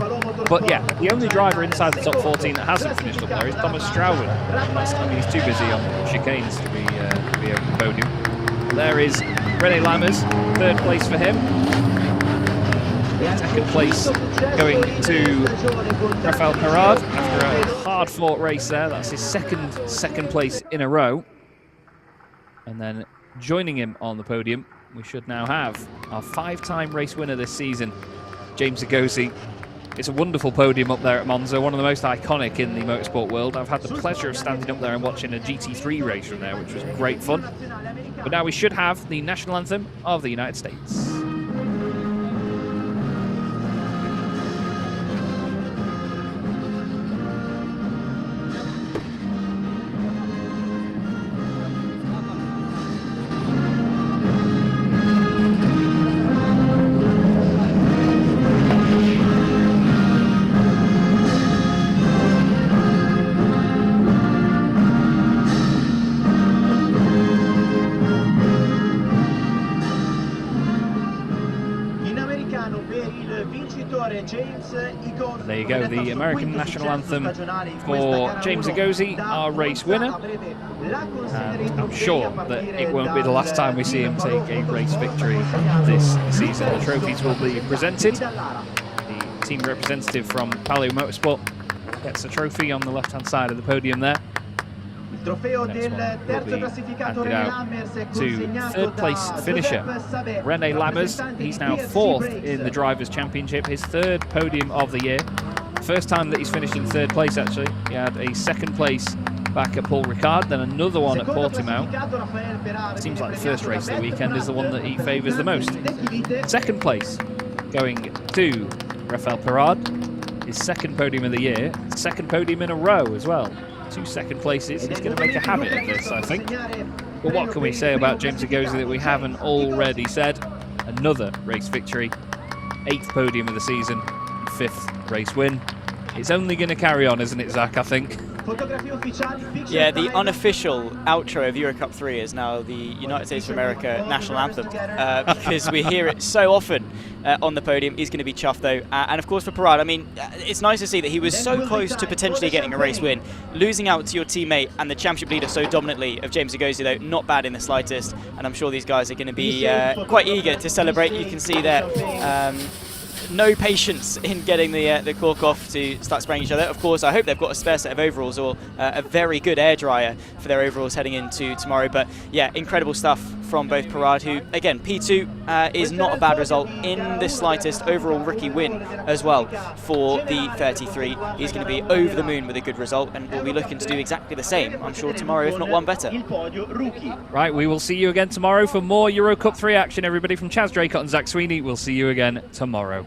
But yeah, the only driver inside the top 14 that hasn't finished up there is Thomas Strauwen. I mean, he's too busy on chicanes to be over the podium. There is René Lammers, 3rd place for him. 2nd place going to Rafael Perard after a hard-fought race there. That's his second place in a row. And then joining him on the podium, we should now have our 5-time race winner this season, James Agosi. It's a wonderful podium up there at Monza, one of the most iconic in the motorsport world. I've had the pleasure of standing up there and watching a GT3 race from there, which was great fun. But now we should have the national anthem of the United States. There you go, the American national anthem for James Agosi, our race winner. And I'm sure that it won't be the last time we see him take a race victory this season. The trophies will be presented. The team representative from Palio Motorsport gets a trophy on the left-hand side of the podium there. Next one will be handed out to 3rd place finisher René Lammers. He's now 4th in the Drivers' Championship, his 3rd podium of the year. First time that he's finished in 3rd place, actually. He had a 2nd place back at Paul Ricard, then another one at Portimao. It seems like the first race of the weekend is the one that he favours the most. 2nd place going to Rafael Perard, his 2nd podium of the year, 2nd podium in a row as well. 2 2nd places. He's going to make a habit of this, I think. But what can we say about James Agosi that we haven't already said? Another race victory, 8th podium of the season, 5th race win. It's only going to carry on, isn't it, Zach, I think? Yeah, the unofficial outro of EUROCUP-3 is now the United States of America national anthem, because we hear it so often on the podium. He's going to be chuffed, though. And of course, for Perard, I mean, it's nice to see that he was so close to potentially getting a race win. Losing out to your teammate and the championship leader so dominantly of James Agosi, though, not bad in the slightest. And I'm sure these guys are going to be quite eager to celebrate. You can see there. No patience in getting the cork off to start spraying each other. Of course, I hope they've got a spare set of overalls or a very good air dryer for their overalls heading into tomorrow. But yeah, incredible stuff from both Perard, who, again, P2 is not a bad result in the slightest. Overall rookie win as well for the 33. He's going to be over the moon with a good result, and we'll be looking to do exactly the same, I'm sure, tomorrow, if not one better. Right, we will see you again tomorrow for more Euro Cup 3 action, everybody. From Chaz Draycott and Zach Sweeney, we'll see you again tomorrow.